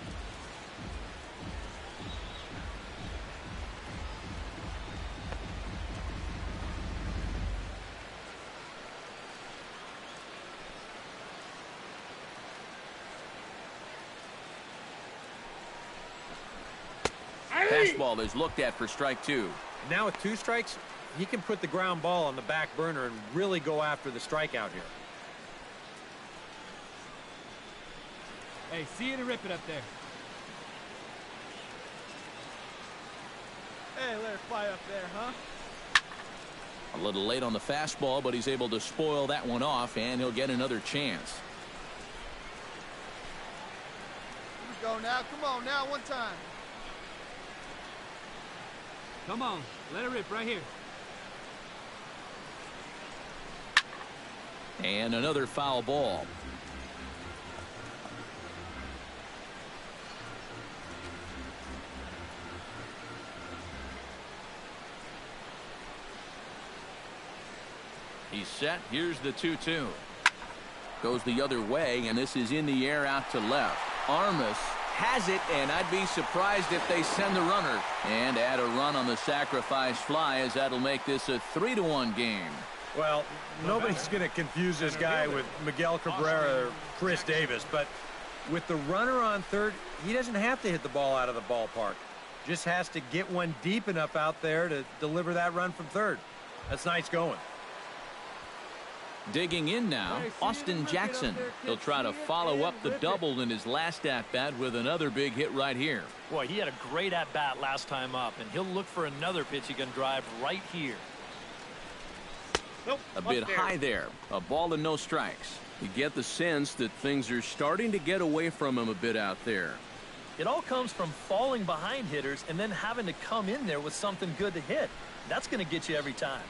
Speaker 1: Fastball is looked at for strike 2.
Speaker 3: Now with 2 strikes, he can put the ground ball on the back burner and really go after the strikeout here.
Speaker 8: Hey, see it and rip it up there.
Speaker 6: Hey, let her fly up there, huh?
Speaker 1: A little late on the fastball, but he's able to spoil that one off, and he'll get another chance.
Speaker 6: Here we go now. Come on now, one time.
Speaker 8: Come on, let it rip right here.
Speaker 1: And another foul ball. He's set. Here's the 2-2. Goes the other way, and this is in the air out to left. Armas has it, and I'd be surprised if they send the runner and add a run on the sacrifice fly, as that'll make this a 3-1 game.
Speaker 3: Well, nobody's going to confuse this guy with Miguel Cabrera or Chris Davis, but with the runner on third, he doesn't have to hit the ball out of the ballpark. Just has to get one deep enough out there to deliver that run from third. That's nice going.
Speaker 1: Digging in now, Austin Jackson. He'll try to follow up the double in his last at-bat with another big hit right here.
Speaker 2: Boy, he had a great at-bat last time up, and he'll look for another pitch he can drive right here.
Speaker 1: A bit high there. A ball and no strikes. You get the sense that things are starting to get away from him a bit out there.
Speaker 2: It all comes from falling behind hitters and then having to come in there with something good to hit. That's going to get you every time.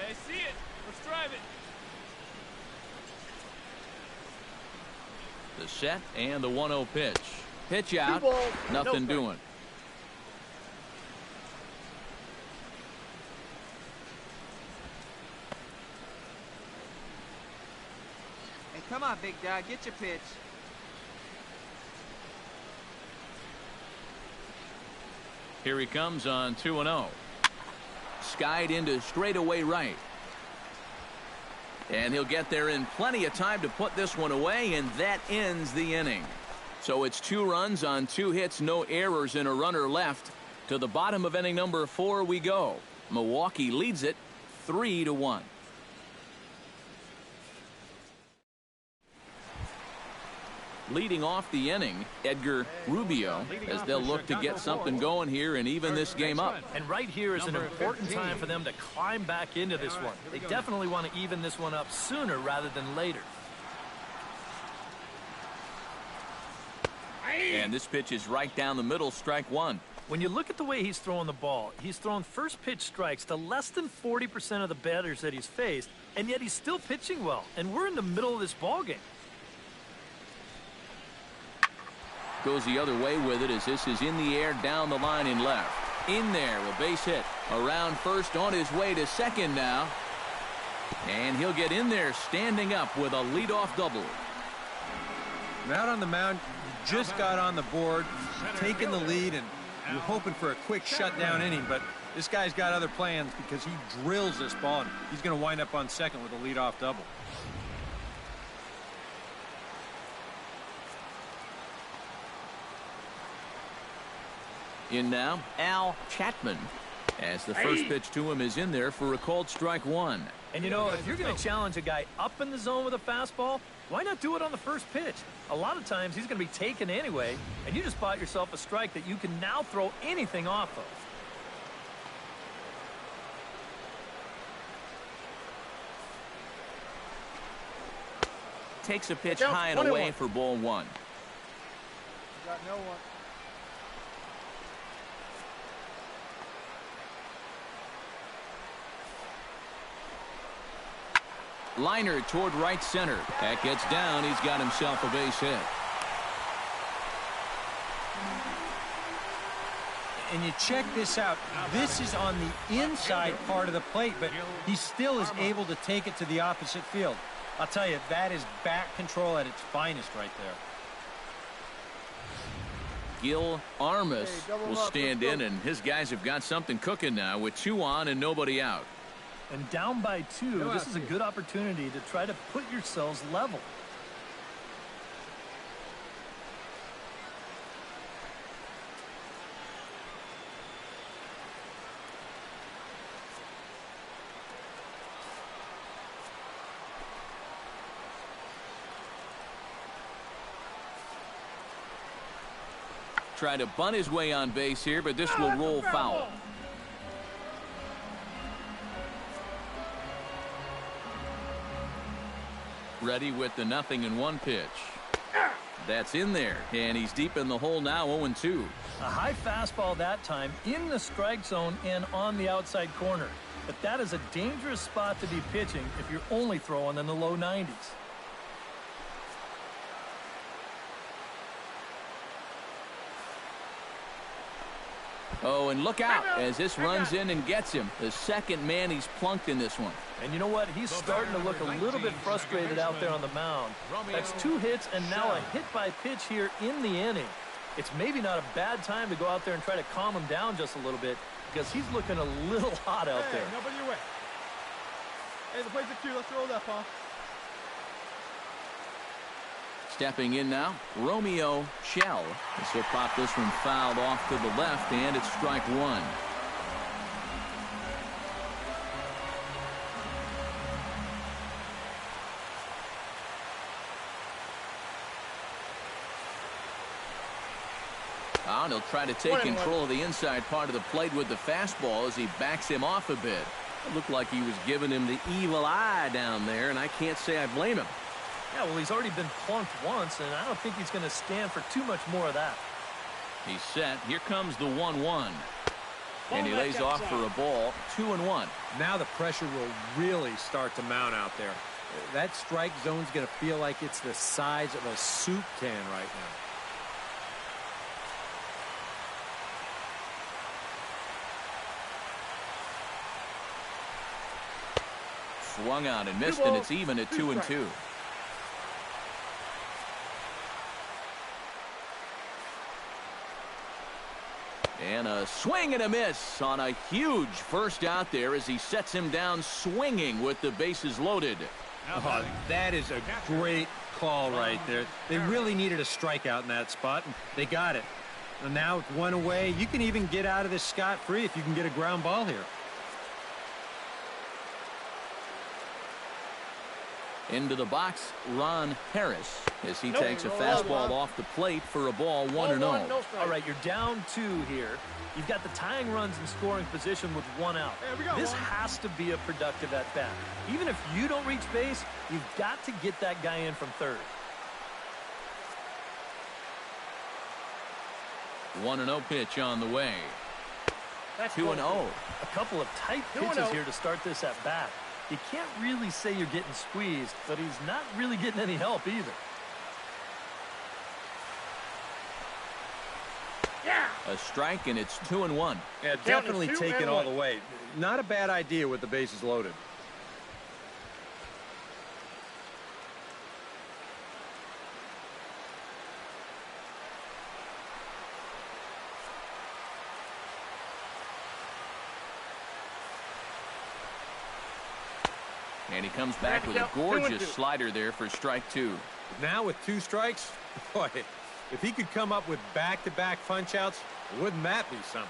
Speaker 8: Hey, see it. Let's drive it.
Speaker 1: The set and the 1-0 pitch. Pitch out. Nothing doing.
Speaker 9: Hey, come on, big dog. Get your pitch.
Speaker 1: Here he comes on 2-0. Skied into straightaway right. And he'll get there in plenty of time to put this one away, and that ends the inning. So it's 2 runs on 2 hits, no errors, and a runner left. To the bottom of inning number 4 we go. Milwaukee leads it 3-1. Leading off the inning, Edgar Rubio, as they'll look to get something going here and even this game up.
Speaker 2: And right here is an important time for them to climb back into this one. They definitely want to even this one up sooner rather than later.
Speaker 1: And this pitch is right down the middle, strike 1.
Speaker 2: When you look at the way he's throwing the ball, he's thrown first pitch strikes to less than 40% of the batters that he's faced, and yet he's still pitching well, and we're in the middle of this ball game.
Speaker 1: Goes the other way with it as this is in the air down the line in left. In there, a base hit. Around first, on his way to second now. And he'll get in there standing up with a leadoff double.
Speaker 3: And out on the mound, you just got on the board, taking the lead, and you're hoping for a quick shutdown inning, but this guy's got other plans because he drills this ball, and he's going to wind up on second with a leadoff double.
Speaker 1: In now, Al Chapman, as the first pitch to him is in there for a called strike one.
Speaker 2: And you know, if you're going to challenge a guy up in the zone with a fastball, why not do it on the first pitch? A lot of times he's going to be taken anyway, and you just bought yourself a strike that you can now throw anything off of.
Speaker 1: Takes a pitch high and away for ball one.
Speaker 5: Got no one.
Speaker 1: Liner toward right center. That gets down. He's got himself a base hit.
Speaker 10: And you check this out. This is on the inside part of the plate, but he still is able to take it to the opposite field. I'll tell you, that is bat control at its finest right there.
Speaker 1: Gil Armas will stand in, and his guys have got something cooking now with 2 on and nobody out.
Speaker 2: And down by 2, this is a good opportunity to try to put yourselves level.
Speaker 1: Try to bunt his way on base here, but this will roll foul. Ready with the 0-1 pitch. That's in there, and he's deep in the hole now, 0-2.
Speaker 2: A high fastball that time in the strike zone and on the outside corner. But that is a dangerous spot to be pitching if you're only throwing in the low 90s.
Speaker 1: Oh, and look out as this runs in and gets him. The second man he's plunked in this one.
Speaker 2: And you know what? He's starting to look a little bit frustrated out there on the mound. That's 2 hits and now a hit by pitch here in the inning. It's maybe not a bad time to go out there and try to calm him down just a little bit because he's looking a little hot out there.
Speaker 5: Nobody away. Hey, the play's a cue. Let's roll that, Paul.
Speaker 1: Stepping in now, Romeo Shell. This will pop this one fouled off to the left, and it's strike one. And he'll try to take control of the inside part of the plate with the fastball as he backs him off a bit. It looked like he was giving him the evil eye down there, and I can't say I blame him.
Speaker 2: Yeah, well, he's already been plunked once, and I don't think he's going to stand for too much more of that.
Speaker 1: He's set. Here comes the 1-1. And he lays off for a ball, 2-1.
Speaker 3: Now the pressure will really start to mount out there. That strike zone's going to feel like it's the size of a soup can right now.
Speaker 1: Swung on and missed, and it's even at 2-2. And a swing and a miss on a huge first out there as he sets him down swinging with the bases loaded.
Speaker 3: Oh, that is a great call right there. They really needed a strikeout in that spot, and they got it. And now with 1 away, you can even get out of this scot-free if you can get a ground ball here.
Speaker 1: Into the box, Ron Harris, as he takes a fastball off the plate for a ball, 1-0.
Speaker 2: All right, you're down 2 here. You've got the tying runs in scoring position with 1 out. This has to be a productive at-bat. Even if you don't reach base, you've got to get that guy in from third.
Speaker 1: 1-0 pitch on the way. 2-0.
Speaker 2: A couple of tight pitches here to start this at bat. You can't really say you're getting squeezed, but he's not really getting any help either.
Speaker 1: A strike, and it's 2-1.
Speaker 3: Yeah, definitely take it all the way. Not a bad idea with the bases loaded.
Speaker 1: And he comes back with a gorgeous slider there for strike 2.
Speaker 3: Now with 2 strikes, boy, if he could come up with back-to-back punch-outs, wouldn't that be something?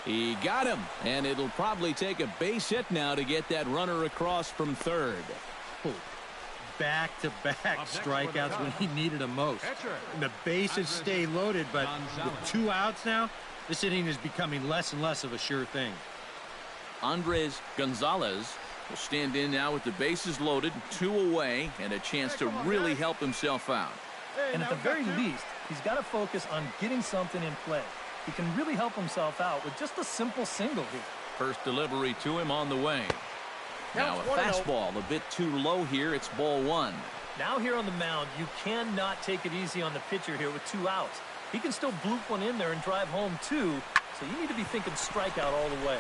Speaker 1: He got him, and it'll probably take a base hit now to get that runner across from third.
Speaker 10: Back-to-back strikeouts when he needed them most. And the bases stay loaded, but with 2 outs now, this inning is becoming less and less of a sure thing.
Speaker 1: Andres Gonzalez will stand in now with the bases loaded, 2 away, and a chance to really help himself out.
Speaker 2: And at the very least, he's got to focus on getting something in play. He can really help himself out with just a simple single here.
Speaker 1: First delivery to him on the way. Now a fastball a bit too low here. It's ball 1.
Speaker 2: Now here on the mound, you cannot take it easy on the pitcher here with 2 outs. He can still bloop one in there and drive home 2, so you need to be thinking strikeout all the way.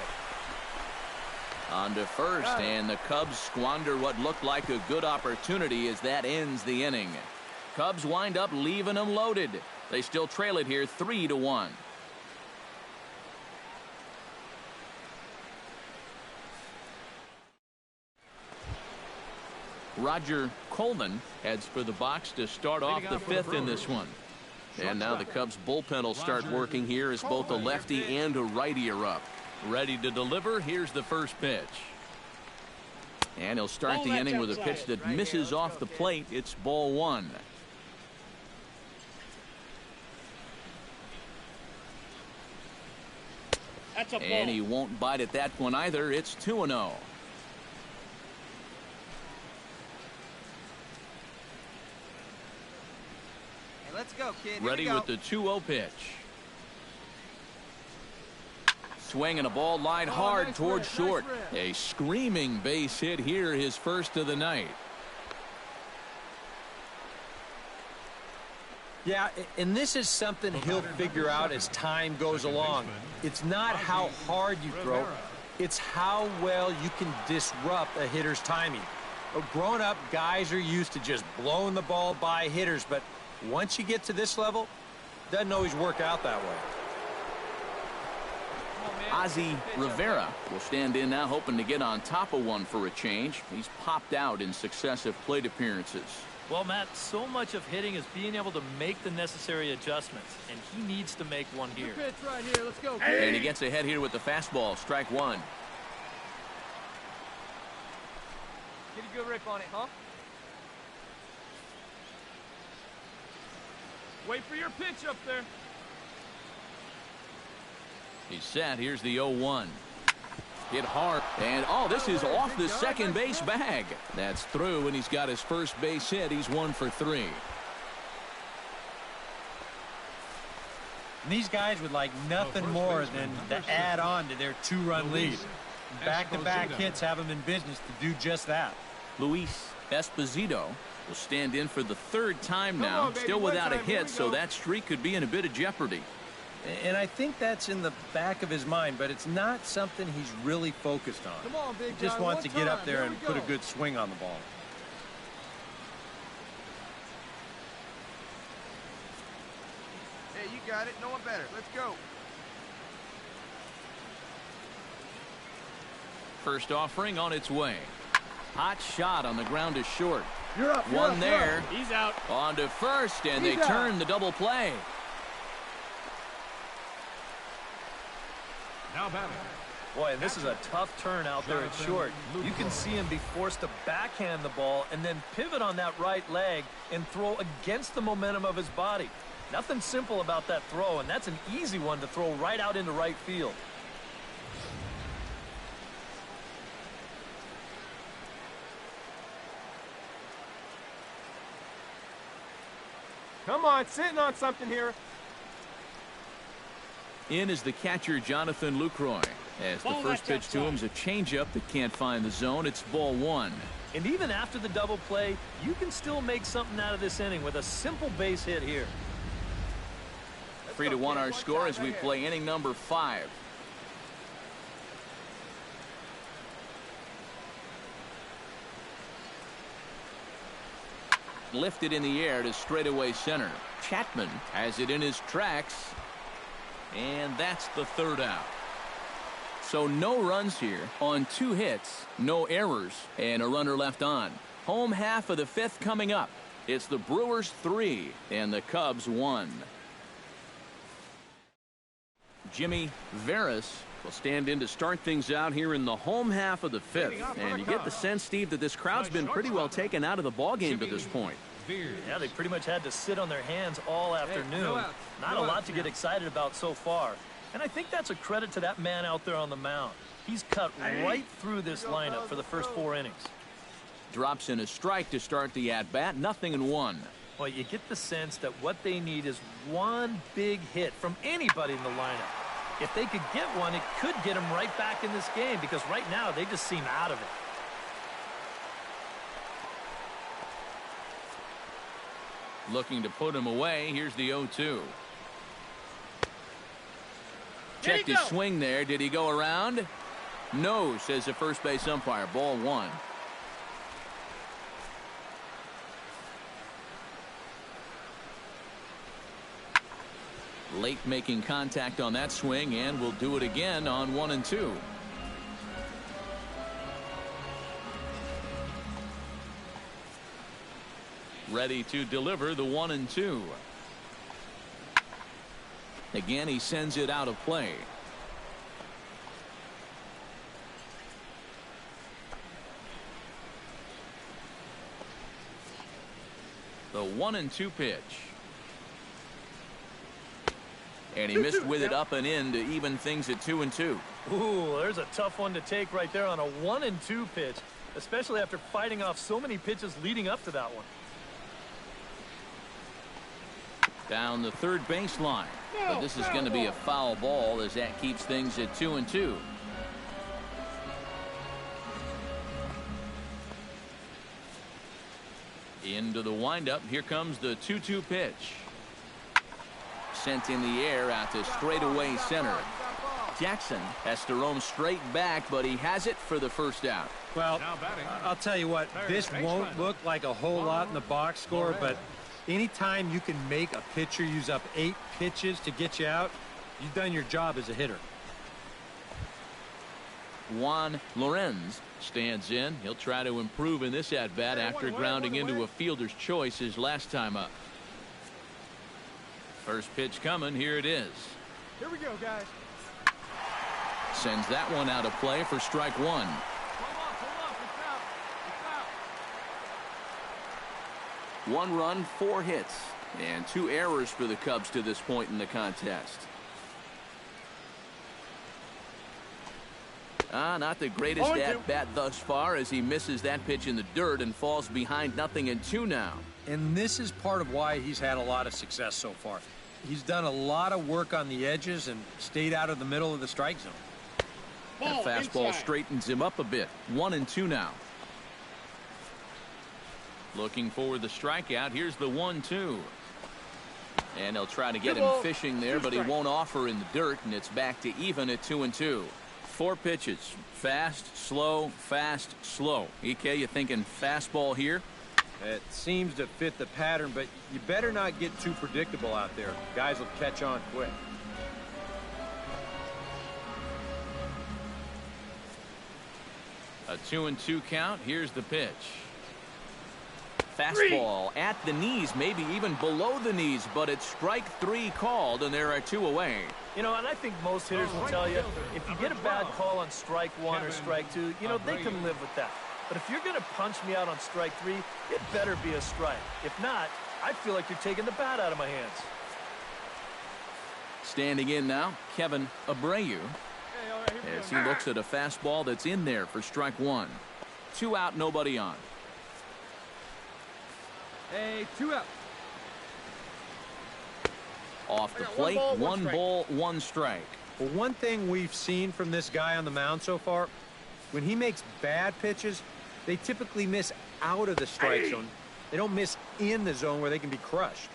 Speaker 1: On to first, and the Cubs squander what looked like a good opportunity as that ends the inning. Cubs wind up leaving them loaded. They still trail it here 3-1. Roger Coleman heads for the box to start off the 5th in this one. And now the Cubs bullpen will start working here as both a lefty and a righty are up. Ready to deliver. Here's the first pitch. And he'll start the inning with a pitch that misses off the plate. It's ball 1. And he won't bite at that one either. It's 2-0.
Speaker 9: Let's go, kid.
Speaker 1: Ready with the 2-0 pitch. Swinging a ball line hard towards short. A screaming base hit here, his first of the night.
Speaker 3: Yeah, and this is something he'll figure out as time goes along. It's not how hard you throw, it's how well you can disrupt a hitter's timing. Growing up, guys are used to just blowing the ball by hitters, but once you get to this level, it doesn't always work out that way.
Speaker 1: Ozzie Rivera will stand in now, hoping to get on top of one for a change. He's popped out in successive plate appearances.
Speaker 2: Well, Matt, so much of hitting is being able to make the necessary adjustments, and he needs to make one here.
Speaker 6: Pitch right here. Let's go.
Speaker 1: And he gets ahead here with the fastball. Strike 1.
Speaker 9: Get a good rip on it, huh?
Speaker 5: Wait for your pitch up there.
Speaker 1: He's set. Here's the 0-1. Hit hard. And, oh, this is off the second base bag. That's through, and he's got his first base hit. He's 1 for 3.
Speaker 10: And these guys would like nothing more than to add on to their 2-run lead. Back-to-back hits have them in business to do just that.
Speaker 1: Luis Esposito will stand in for the 3rd time now. Still without a hit, so that streak could be in a bit of jeopardy.
Speaker 3: And I think that's in the back of his mind, but it's not something he's really focused on.
Speaker 6: Come on, big
Speaker 3: He just
Speaker 6: guy,
Speaker 3: wants to
Speaker 6: one
Speaker 3: get
Speaker 6: time.
Speaker 3: up there
Speaker 6: Here
Speaker 3: and
Speaker 6: we
Speaker 3: put a
Speaker 6: go.
Speaker 3: good swing on the ball.
Speaker 9: Hey, you got it. No one better. Let's go.
Speaker 1: First offering on its way. Hot shot on the ground is short.
Speaker 6: You're up. You're
Speaker 1: One
Speaker 6: up,
Speaker 1: there.
Speaker 5: He's out.
Speaker 1: On to first, and they
Speaker 6: He's out.
Speaker 1: turn the double play.
Speaker 7: Now batting.
Speaker 2: Boy, and this is a tough turn out there at short. You can see him be forced to backhand the ball and then pivot on that right leg and throw against the momentum of his body. Nothing simple about that throw, and that's an easy one to throw right out into right field.
Speaker 4: Come on, sitting on something here.
Speaker 1: In is the catcher, Jonathan Lucroy. As the first pitch to him is a changeup that can't find the zone. It's ball one.
Speaker 2: And even after the double play, you can still make something out of this inning with a simple base hit here.
Speaker 1: 3-1 our score as we play inning number 5. Lifted in the air to straightaway center. Chapman has it in his tracks. And that's the third out. So no runs here on 2 hits, no errors, and a runner left on. Home half of the 5th coming up. It's the Brewers 3 and the Cubs 1. Jimmy Veras will stand in to start things out here in the home half of the 5th. And you get the sense, Steve, that this crowd's been pretty well taken out of the ballgame to this point.
Speaker 2: Yeah, they pretty much had to sit on their hands all afternoon. Not a lot to get excited about so far. And I think that's a credit to that man out there on the mound. He's cut right through this lineup for the first 4 innings.
Speaker 1: Drops in a strike to start the at-bat. 0-1.
Speaker 2: Well, you get the sense that what they need is one big hit from anybody in the lineup. If they could get one, it could get them right back in this game because right now they just seem out of it.
Speaker 1: Looking to put him away. Here's the 0-2. Checked his swing there. Did he go around? No, says the first base umpire. Ball 1. Late making contact on that swing, and will do it again on 1 and 2. Ready to deliver the 1 and 2. Again, he sends it out of play. The 1 and 2 pitch. And he missed with it up and in to even things at 2 and 2.
Speaker 2: Ooh, there's a tough one to take right there on a 1 and 2 pitch, especially after fighting off so many pitches leading up to that one.
Speaker 1: Down the third baseline. But this is going to be a foul ball as that keeps things at 2 and 2. Into the windup. Here comes the 2-2 pitch. Sent in the air out to straightaway center. Jackson has to roam straight back, but he has it for the first out.
Speaker 10: Well, I'll tell you what, this won't look like a whole lot in the box score, but anytime you can make a pitcher use up 8 pitches to get you out, you've done your job as a hitter.
Speaker 1: Juan Lorenz stands in. He'll try to improve in this at-bat after grounding into a fielder's choice his last time up. First pitch coming. Here it is.
Speaker 5: Here we go, guys.
Speaker 1: Sends that one out of play for strike 1.
Speaker 5: Hold on. It's out.
Speaker 1: 1 run, 4 hits, and 2 errors for the Cubs to this point in the contest. Not the greatest at-bat thus far as he misses that pitch in the dirt and falls behind 0-2 now.
Speaker 3: And this is part of why he's had a lot of success so far. He's done a lot of work on the edges and stayed out of the middle of the strike zone.
Speaker 1: That fastball straightens him up a bit. 1-2 now. Looking for the strikeout. Here's the 1-2. And they'll try to get him fishing there, but he won't offer in the dirt, and it's back to even at 2-2. 4 pitches. Fast, slow, fast, slow. EK, you thinking fastball here?
Speaker 3: It seems to fit the pattern, but you better not get too predictable out there. Guys will catch on quick.
Speaker 1: A 2-2 count. Here's the pitch. Fastball at the knees, maybe even below the knees, but it's strike 3 called, and there are 2 away.
Speaker 2: You know, and I think most hitters will tell you, if you get a bad call on strike 1 or strike 2, you know, they can live with that. But if you're going to punch me out on strike 3, it better be a strike. If not, I feel like you're taking the bat out of my hands.
Speaker 1: Standing in now, Kevin Abreu, as he looks at a fastball that's in there for strike 1. 2 out, nobody on.
Speaker 8: Hey, 2 out.
Speaker 1: Off the plate, one ball, one strike.
Speaker 3: Well, one thing we've seen from this guy on the mound so far, when he makes bad pitches, they typically miss out of the strike zone. They don't miss in the zone where they can be crushed.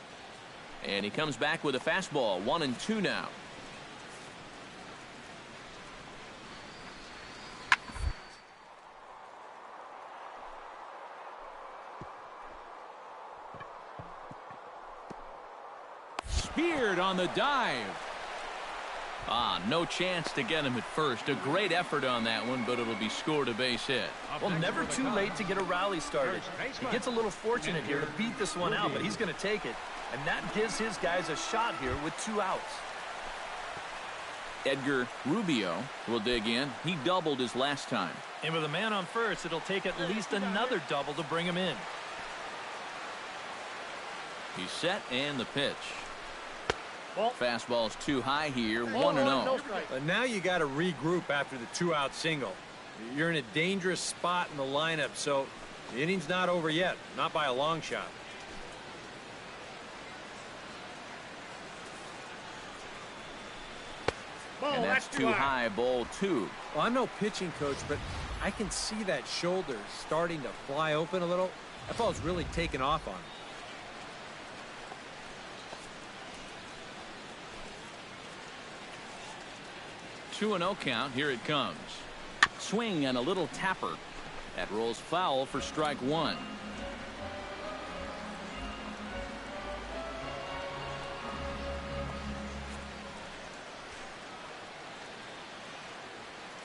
Speaker 1: And he comes back with a fastball, 1-2 now. Speared on the dive. No chance to get him at first. A great effort on that one, but it'll be scored a base hit.
Speaker 2: Well, never too late to get a rally started. He gets a little fortunate here to beat this one out, but he's going to take it. And that gives his guys a shot here with 2 outs.
Speaker 1: Edgar Rubio will dig in. He doubled his last time.
Speaker 2: And with a man on first, it'll take at least another double to bring him in.
Speaker 1: He's set, and the pitch. Fastball's too high here, 1-0.
Speaker 3: Now you got to regroup after the 2-out single. You're in a dangerous spot in the lineup, so the inning's not over yet, not by a long shot.
Speaker 1: And that's too high, ball 2.
Speaker 3: Well, I'm no pitching coach, but I can see that shoulder starting to fly open a little. That ball's really taken off on him.
Speaker 1: 2-0 count. Here it comes. Swing and a little tapper. That rolls foul for strike 1.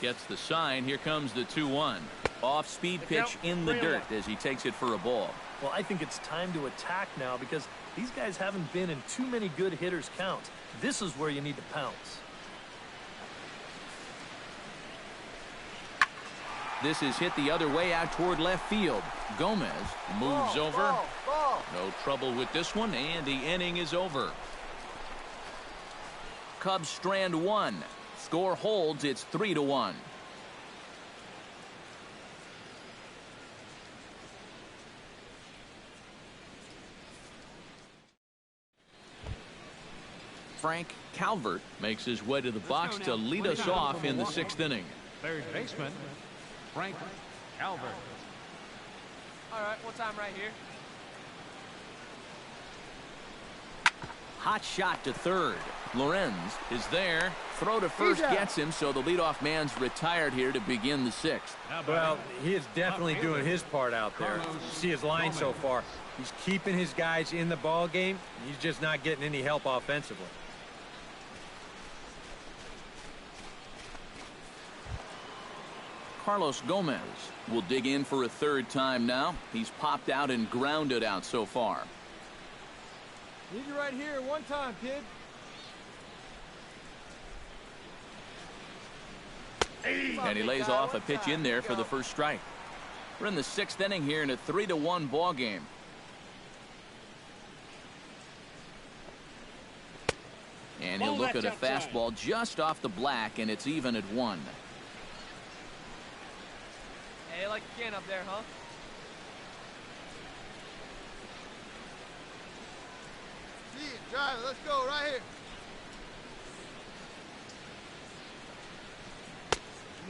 Speaker 1: Gets the sign. Here comes the 2-1. Off-speed pitch in the dirt as he takes it for a ball.
Speaker 2: Well, I think it's time to attack now because these guys haven't been in too many good hitters' counts. This is where you need to pounce.
Speaker 1: This is hit the other way out toward left field. Gomez moves over. No trouble with this one, and the inning is over. Cubs strand 1. Score holds. It's 3-1. Frank Calvert makes his way to the box to lead us off in the 6th inning.
Speaker 7: Third baseman, Frank Calvert.
Speaker 9: All right, one time right here.
Speaker 1: Hot shot to third. Lorenz is there. Throw to first gets him, so the leadoff man's retired here to begin the 6th.
Speaker 3: Well, he is definitely doing his part out there. You see his line so far. He's keeping his guys in the ball game. He's just not getting any help offensively.
Speaker 1: Carlos Gomez will dig in for a 3rd time now. He's popped out and grounded out so far.
Speaker 4: Need you right here one time, kid.
Speaker 1: And he lays off a pitch in there for the first strike. We're in the 6th inning here in a 3-1 ball game. And he'll look at a fastball just off the black, and it's even at 1.
Speaker 9: Hey, like you can up there, huh?
Speaker 6: See it, drive it. Let's go right here.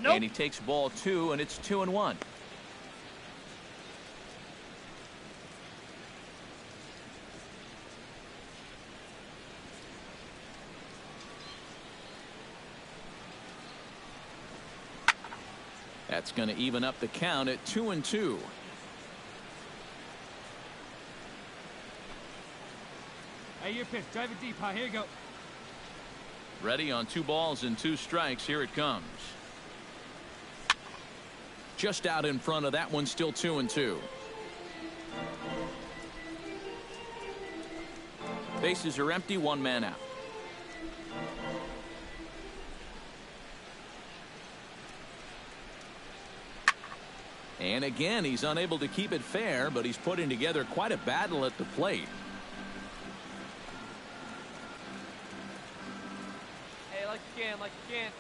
Speaker 1: And he takes ball 2, and it's 2-1. That's going to even up the count at 2-2.
Speaker 8: Hey, your pitch. Drive it deep, huh? Here you go.
Speaker 1: Ready on 2 balls and 2 strikes. Here it comes. Just out in front of that one, still 2-2. Bases are empty, 1 man out. And again, he's unable to keep it fair, but he's putting together quite a battle at the plate.
Speaker 9: Hey, like you can, like you can.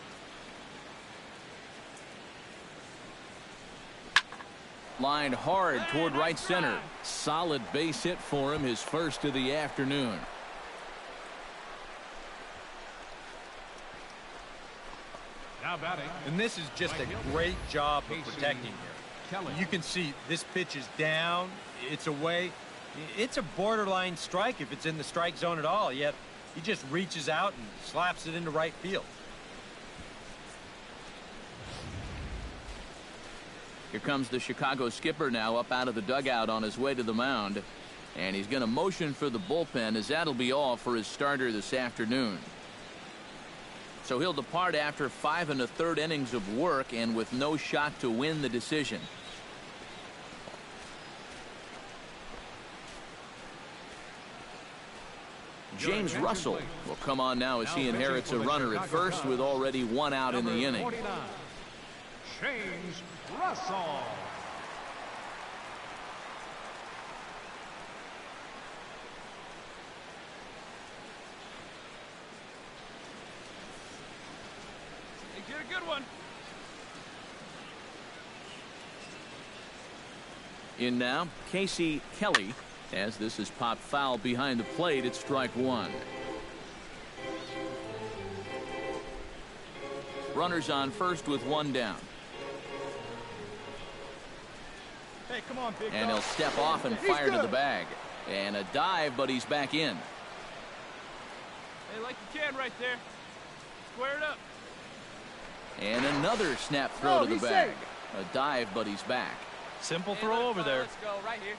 Speaker 1: Lined hard toward right center. Solid base hit for him, his first of the afternoon.
Speaker 7: Now batting.
Speaker 10: And this is just a great job of protecting here. You can see this pitch is down, it's away. It's a borderline strike if it's in the strike zone at all, yet he just reaches out and slaps it into right field.
Speaker 1: Here comes the Chicago skipper now up out of the dugout on his way to the mound. And he's going to motion for the bullpen, as that'll be all for his starter this afternoon. So he'll depart after 5 1/3 innings of work and with no shot to win the decision. James Russell will come on now as he inherits a runner at first with already 1 out in the inning.
Speaker 7: 49, James Russell.
Speaker 9: Get a good one.
Speaker 1: In now, Casey Kelly, as this is popped foul behind the plate at strike 1. Runners on first with 1 down.
Speaker 5: Hey, come on, big
Speaker 1: And
Speaker 5: dog.
Speaker 1: he'll step off and fire to the bag. And a dive, but he's back in.
Speaker 9: Hey, like you can right there. Square it up.
Speaker 1: And another snap throw to the bag. A dive, but he's back.
Speaker 2: Simple
Speaker 9: Hey,
Speaker 2: throw over there.
Speaker 9: Let's go right here.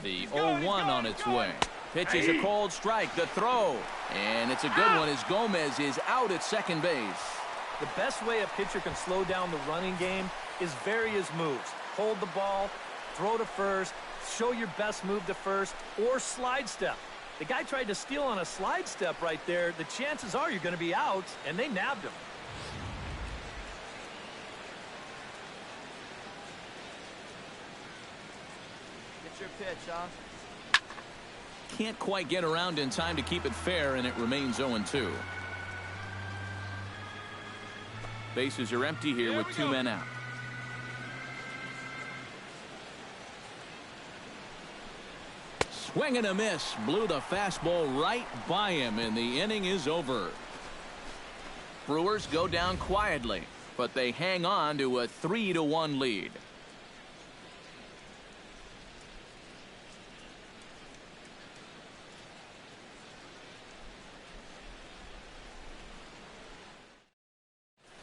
Speaker 1: The 0-1 on its way. Pitch is a cold strike. The throw. And it's a good one as Gomez is out at second base.
Speaker 2: The best way a pitcher can slow down the running game is various moves. Hold the ball, throw to first, show your best move to first, or slide step. The guy tried to steal on a slide step right there. The chances are you're going to be out, and they nabbed him.
Speaker 9: Get your pitch, huh?
Speaker 1: Can't quite get around in time to keep it fair, and it remains 0-2. Bases are empty here with 2 men out. Swing and a miss. Blew the fastball right by him, and the inning is over. Brewers go down quietly, but they hang on to a 3-1 lead.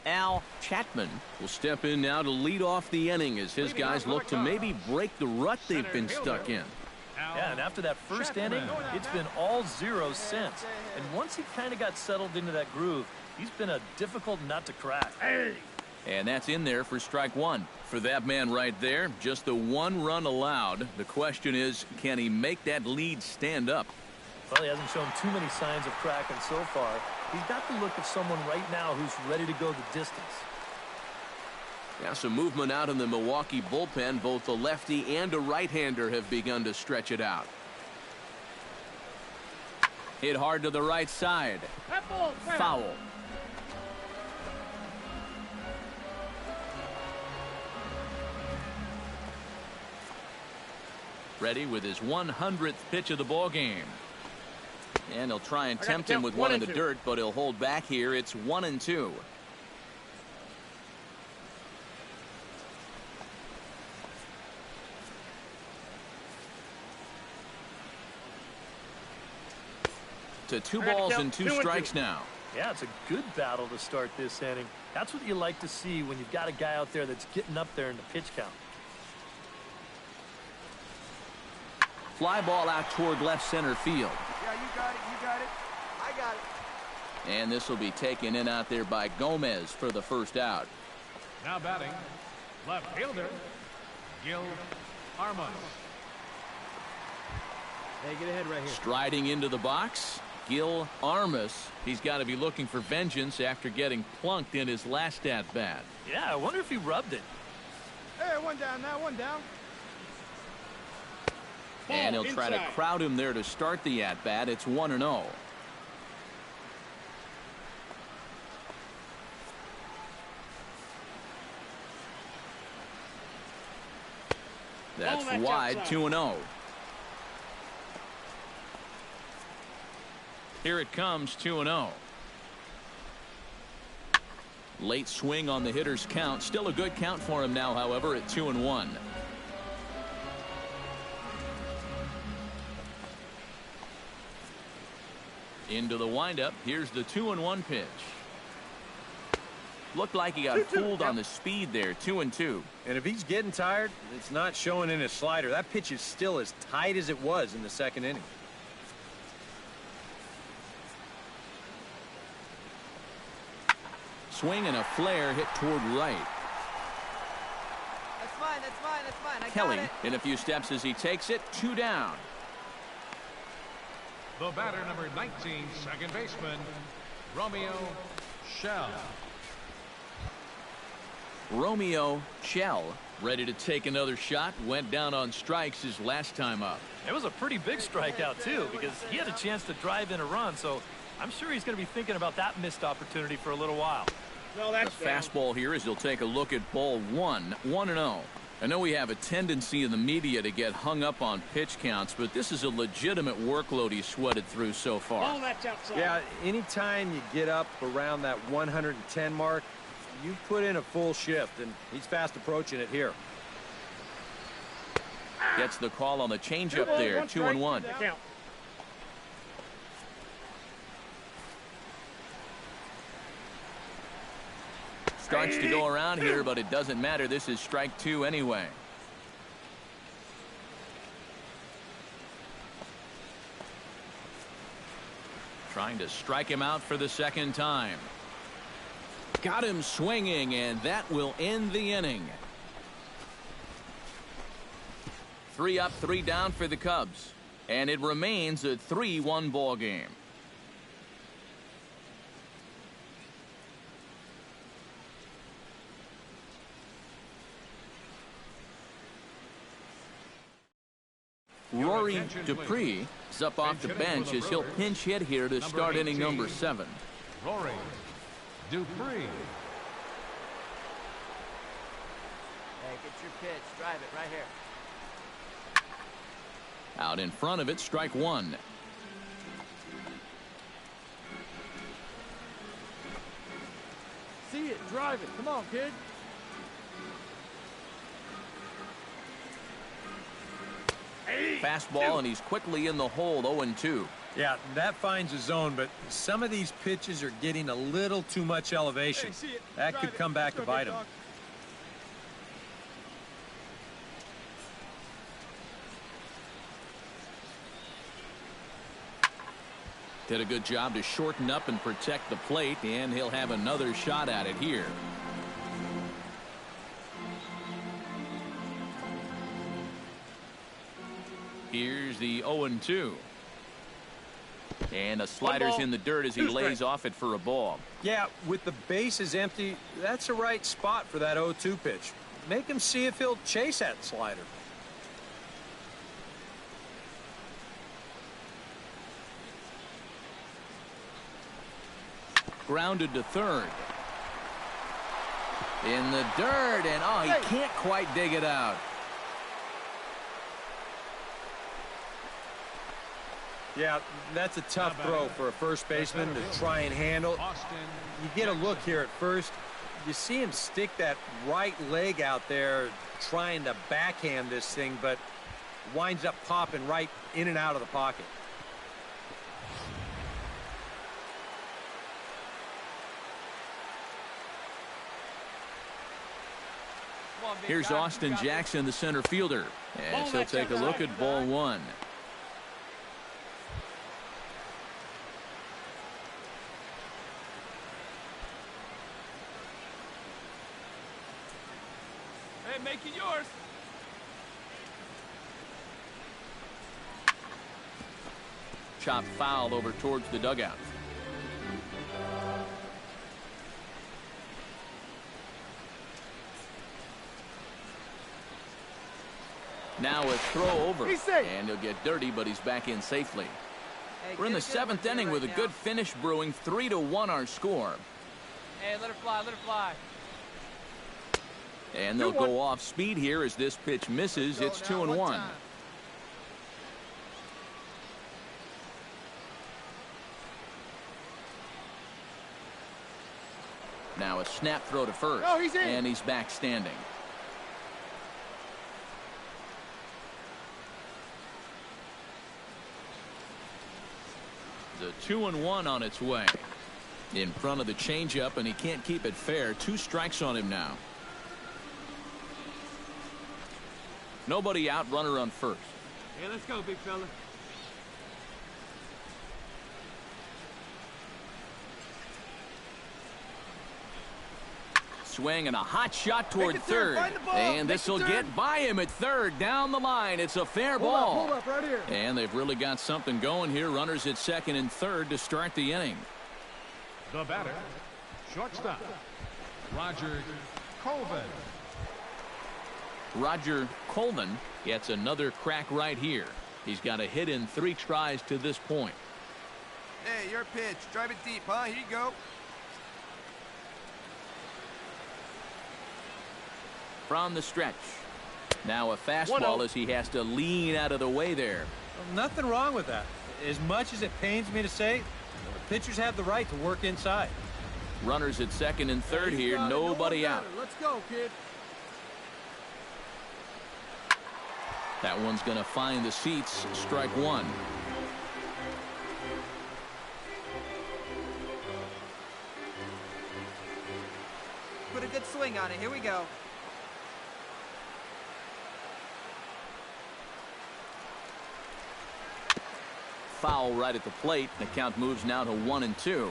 Speaker 1: Al Chapman will step in now to lead off the inning as his guys look to maybe break the rut they've been stuck in.
Speaker 2: Yeah, and after that first inning, it's been all zeros since. And once he kind of got settled into that groove, he's been a difficult nut to crack.
Speaker 1: And that's in there for strike 1. For that man right there, just the 1 run allowed. The question is, can he make that lead stand up?
Speaker 2: Well, he hasn't shown too many signs of cracking so far. He's got the look of someone right now who's ready to go the distance.
Speaker 1: Yeah, some movement out in the Milwaukee bullpen. Both a lefty and a right-hander have begun to stretch it out. Hit hard to the right side. Foul. Ready with his 100th pitch of the ball game. And he'll try and tempt him with one in the dirt, but he'll hold back here. It's 1-2. To 2 balls and 2 strikes now.
Speaker 2: Yeah, it's a good battle to start this inning. That's what you like to see when you've got a guy out there that's getting up there in the pitch count.
Speaker 1: Fly ball out toward left center field.
Speaker 5: Yeah, you got it. You got it. I got it.
Speaker 1: And this will be taken in out there by Gomez for the first out.
Speaker 7: Now batting, left fielder, Gil Armas.
Speaker 8: Hey, get ahead right here.
Speaker 1: Striding into the box, Gil Armas. He's got to be looking for vengeance after getting plunked in his last at-bat.
Speaker 2: Yeah, I wonder if he rubbed it.
Speaker 5: Hey, 1 down now, 1 down.
Speaker 1: And he'll try to crowd him there to start the at-bat. It's 1-0. That's wide, 2-0. Here it comes, 2-0. Late swing on the hitter's count. Still a good count for him now, however, at 2-1. Into the windup. Here's the 2-1 pitch. Looked like he got fooled on the speed there. 2-2.
Speaker 3: And if he's getting tired, it's not showing in his slider. That pitch is still as tight as it was in the second inning.
Speaker 1: Swing and a flare hit toward right.
Speaker 11: That's fine, that's fine, that's fine. I
Speaker 1: Kelly
Speaker 11: got it.
Speaker 1: in a few steps as he takes it. 2 down.
Speaker 7: The batter, number 19, second baseman, Romeo Shell.
Speaker 1: Romeo Shell ready to take another shot. Went down on strikes his last time up.
Speaker 2: It was a pretty big strikeout, too, because he had a chance to drive in a run, so I'm sure he's going to be thinking about that missed opportunity for a little while.
Speaker 4: No, that's
Speaker 1: the fastball here as he'll take a look at ball 1, 1-0. I know we have a tendency in the media to get hung up on pitch counts, but this is a legitimate workload he's sweated through so far.
Speaker 4: Oh, that's outside.
Speaker 3: Yeah, anytime you get up around that 110 mark, you put in a full shift, and he's fast approaching it here.
Speaker 1: Gets the call on the changeup there. 2-1. Starts to go around here, but it doesn't matter. This is strike 2 anyway. Trying to strike him out for the second time. Got him swinging, and that will end the inning. 3 up, 3 down for the Cubs. And it remains a 3-1 ball game. Rory Dupree is up off the bench as he'll pinch hit here to start inning number 7.
Speaker 7: Rory Dupree.
Speaker 11: Hey, get your pitch. Drive it right here.
Speaker 1: Out in front of it, strike 1.
Speaker 6: See it, drive it. Come on, kid.
Speaker 1: Fastball, and he's quickly in the hole. 0-2.
Speaker 3: Yeah, that finds a zone, but some of these pitches are getting a little too much elevation. That could come back to bite him.
Speaker 1: Did a good job to shorten up and protect the plate, and he'll have another shot at it here. Here's the 0-2. And a slider's in the dirt as he lays off it for a ball.
Speaker 3: Yeah, with the bases empty, that's a right spot for that 0-2 pitch. Make him see if he'll chase that slider.
Speaker 1: Grounded to third. In the dirt, and oh, he can't quite dig it out.
Speaker 3: Yeah, that's a tough throw for a first baseman to try and handle. You get a look here at first. You see him stick that right leg out there trying to backhand this thing, but winds up popping right in and out of the pocket.
Speaker 1: Here's Austin Jackson, the center fielder, as he'll take a look at ball 1.
Speaker 9: Hey, make it yours.
Speaker 1: Chop foul over towards the dugout. Now a throw over, and he'll get dirty, but he's back in safely.
Speaker 11: Hey,
Speaker 1: We're in the 7th inning with a good finish brewing. 3-1 our score.
Speaker 11: Hey, let her fly, let her fly.
Speaker 1: And they'll go off speed here as this pitch misses. It's 2-1. Now a snap throw to first.
Speaker 4: Oh, he's in.
Speaker 1: And he's back standing. The 2-1 on its way. In front of the changeup, and he can't keep it fair. 2 strikes on him now. Nobody out, runner on first.
Speaker 8: Hey, let's go, big fella.
Speaker 1: Swing and a hot shot toward third. And this will get by him at third. Down the line. It's a fair ball.
Speaker 4: Hold up right here.
Speaker 1: And they've really got something going here. Runners at second and third to start the inning.
Speaker 7: The batter, shortstop, Roger Colvin.
Speaker 1: Roger Colvin gets another crack right here. He's got a hit in 3 tries to this point.
Speaker 11: Hey, your pitch. Drive it deep, huh? Here you go.
Speaker 1: From the stretch. Now a fastball as he has to lean out of the way there.
Speaker 10: Well, nothing wrong with that. As much as it pains me to say, the pitchers have the right to work inside.
Speaker 1: Runners at second and third here. Nobody out.
Speaker 4: Let's go, kid.
Speaker 1: That one's going to find the seats. Strike 1.
Speaker 11: Put a good swing on it. Here we go.
Speaker 1: Foul right at the plate. The count moves now to 1-2.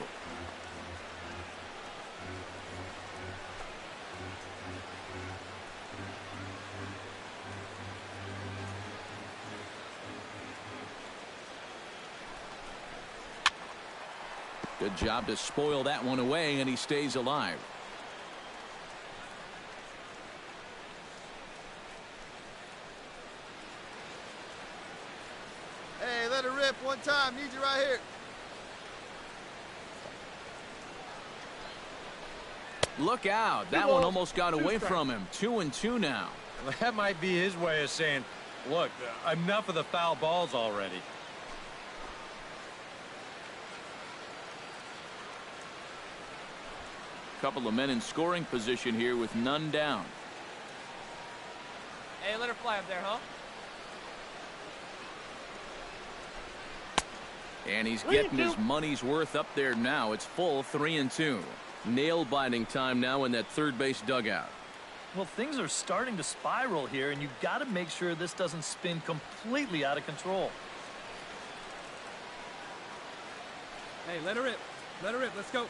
Speaker 1: Good job to spoil that one away, and he stays alive.
Speaker 6: Hey, let it rip one time. Need you right here.
Speaker 1: Look out. That one almost got away from him. 2-2 now.
Speaker 10: That might be his way of saying, look, enough of the foul balls already.
Speaker 1: Couple of men in scoring position here with none down.
Speaker 11: Hey, let her fly up there, huh?
Speaker 1: And he's getting his money's worth up there now. It's full 3-2. Nail-biting time now in that third base dugout.
Speaker 2: Well, things are starting to spiral here, and you've got to make sure this doesn't spin completely out of control.
Speaker 8: Hey, let her rip. Let her rip. Let's go.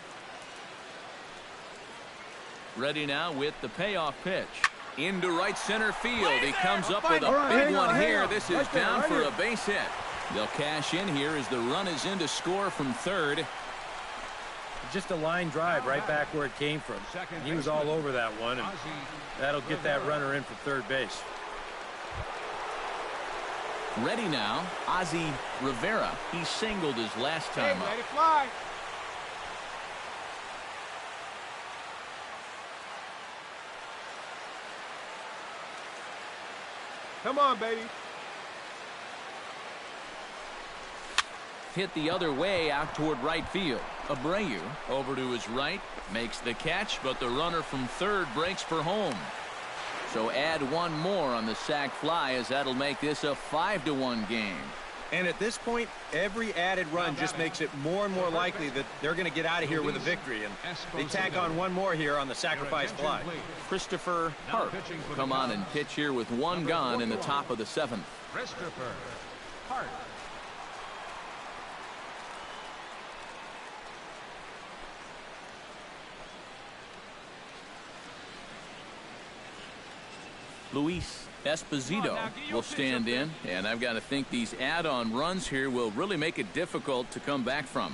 Speaker 1: Ready now with the payoff pitch. Into right center field. He comes up with a big one here. This is down for a base hit. They'll cash in here as the run is in to score from third.
Speaker 3: Just a line drive right back where it came from. He was all over that one, and that'll get that runner in for third base.
Speaker 1: Ready now, Ozzie Rivera. He singled his last time up.
Speaker 4: Let it fly. Come on, baby.
Speaker 1: Hit the other way out toward right field. Abreu over to his right, makes the catch, but the runner from third breaks for home. So add one more on the sac fly, as that'll make this a 5-1 game.
Speaker 10: And at this point, every added run just makes it more and more likely that they're going to get out of here with a victory. And they tack on one more here on the sacrifice fly.
Speaker 1: Christopher Hart will come on and pitch here with one gone in the top of the 7th.
Speaker 7: Christopher Hart.
Speaker 1: Luis Esposito will stand in, and I've got to think these add-on runs here will really make it difficult to come back from.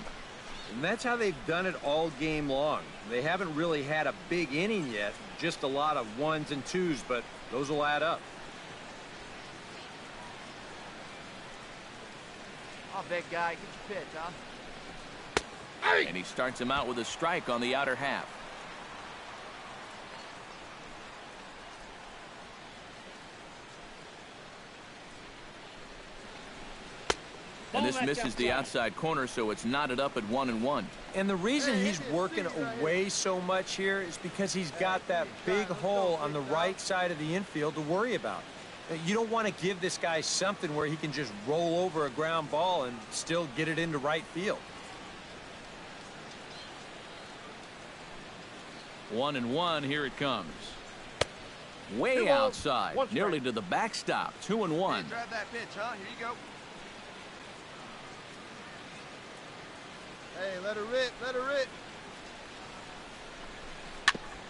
Speaker 10: And that's how they've done it all game long. They haven't really had a big inning yet, just a lot of 1s and 2s, but those will add up.
Speaker 11: Oh, big guy, get your pitch, huh?
Speaker 1: And he starts him out with a strike on the outer half. And this misses the outside corner, so it's knotted up at 1-1.
Speaker 3: And the reason he's working away so much here is because he's got that big hole on the right side of the infield to worry about. You don't want to give this guy something where he can just roll over a ground ball and still get it into right field.
Speaker 1: 1-1, here it comes. Way outside, nearly to the backstop. 2-1.
Speaker 11: Hey, drive that pitch, huh? Here you go.
Speaker 4: Hey, let her rip, let her rip.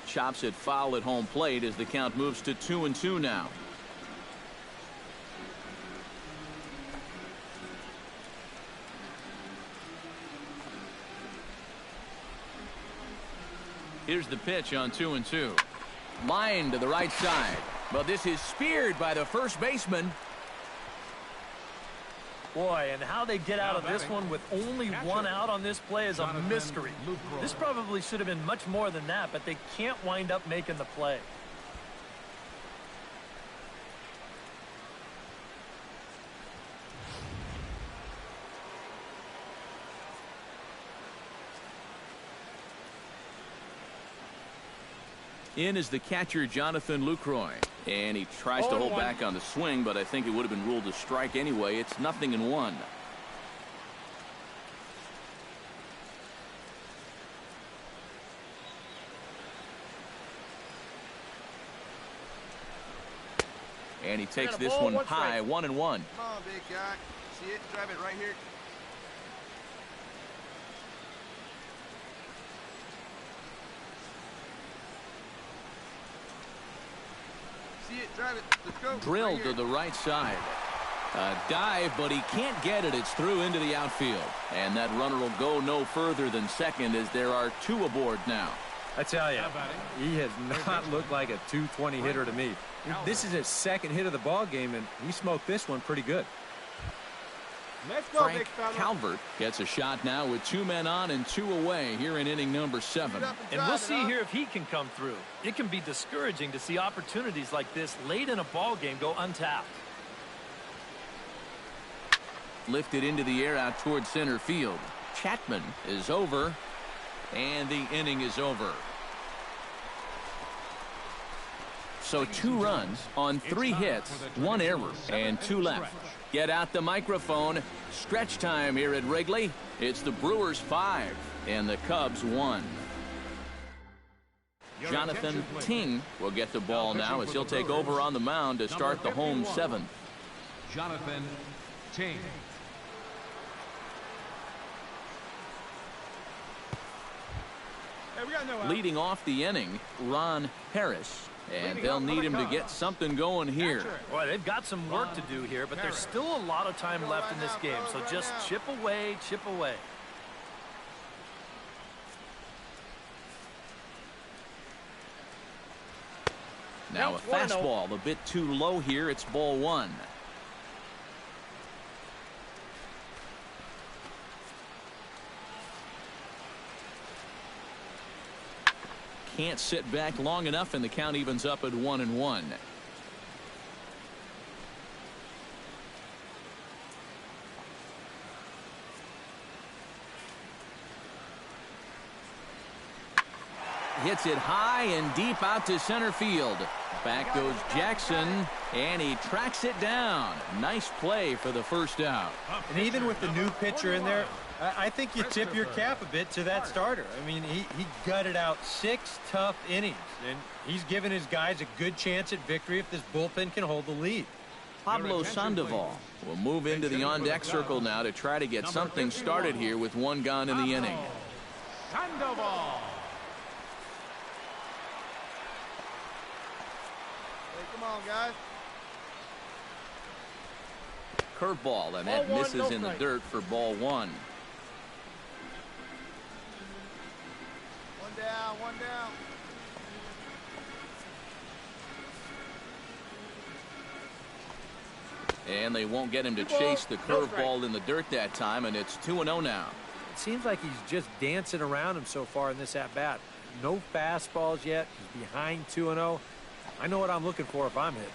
Speaker 1: Chops it foul at home plate as the count moves to 2-2 now. Here's the pitch on 2-2. Line to the right side. But this is speared by the first baseman.
Speaker 2: Boy, and how they get out of this one with only one out on this play is a mystery. This probably should have been much more than that, but they can't wind up making the play.
Speaker 1: In is the catcher, Jonathan Lucroy. And he tries to hold back on the swing, but I think it would have been ruled a strike anyway. It's 0-1. And he takes this one high, 1-1.
Speaker 11: Come on, big guy. See it? Drive it right here. See it, drive it. Let's go.
Speaker 1: Drilled to the right side. A dive, but he can't get it. It's through into the outfield. And that runner will go no further than second as there are two aboard now.
Speaker 3: I tell you, he has not looked like a 220 hitter to me. This is his second hit of the ball game, and he smoked this one pretty good.
Speaker 4: Let's go,
Speaker 1: Frank
Speaker 4: big fella.
Speaker 1: Calvert gets a shot now with 2 men on and 2 away here in inning number 7.
Speaker 2: And we'll see here if he can come through. It can be discouraging to see opportunities like this late in a ball game go untapped.
Speaker 1: Lifted into the air out towards center field. Chapman is over, and the inning is over. So 2 runs on 3 hits, 1 error, and 2 left. Get out the microphone. Stretch time here at Wrigley. It's the Brewers 5 and the Cubs 1. Jonathan Ting will get the ball now as he'll take over on the mound to start the home 7th.
Speaker 7: Jonathan Ting.
Speaker 4: Hey, we got no out.
Speaker 1: Leading off the inning, Ron Harris. And they'll need him to get something going here.
Speaker 2: Boy, they've got some work to do here, but there's still a lot of time left in this game. So just chip away, chip away.
Speaker 1: Now a fastball a bit too low here. It's ball 1. Can't sit back long enough, and the count evens up at 1-1. Hits it high and deep out to center field. Back goes Jackson, and he tracks it down. Nice play for the first out.
Speaker 10: And even with the new pitcher in there, I think you tip your cap a bit to that starter. I mean, he gutted out 6 tough innings, and he's given his guys a good chance at victory if this bullpen can hold the lead.
Speaker 1: Pablo Sandoval will move into the on-deck circle now to try to get something started here with 1 gone in the inning.
Speaker 4: Sandoval. Hey, come on, guys.
Speaker 1: Curveball, and that misses in the dirt for ball 1.
Speaker 4: One down.
Speaker 1: And they won't get him to chase the curveball in the dirt that time, and it's 2-0 now.
Speaker 3: It seems like he's just dancing around him so far in this at-bat. No fastballs yet. He's behind 2-0. I know what I'm looking for if I'm hitting.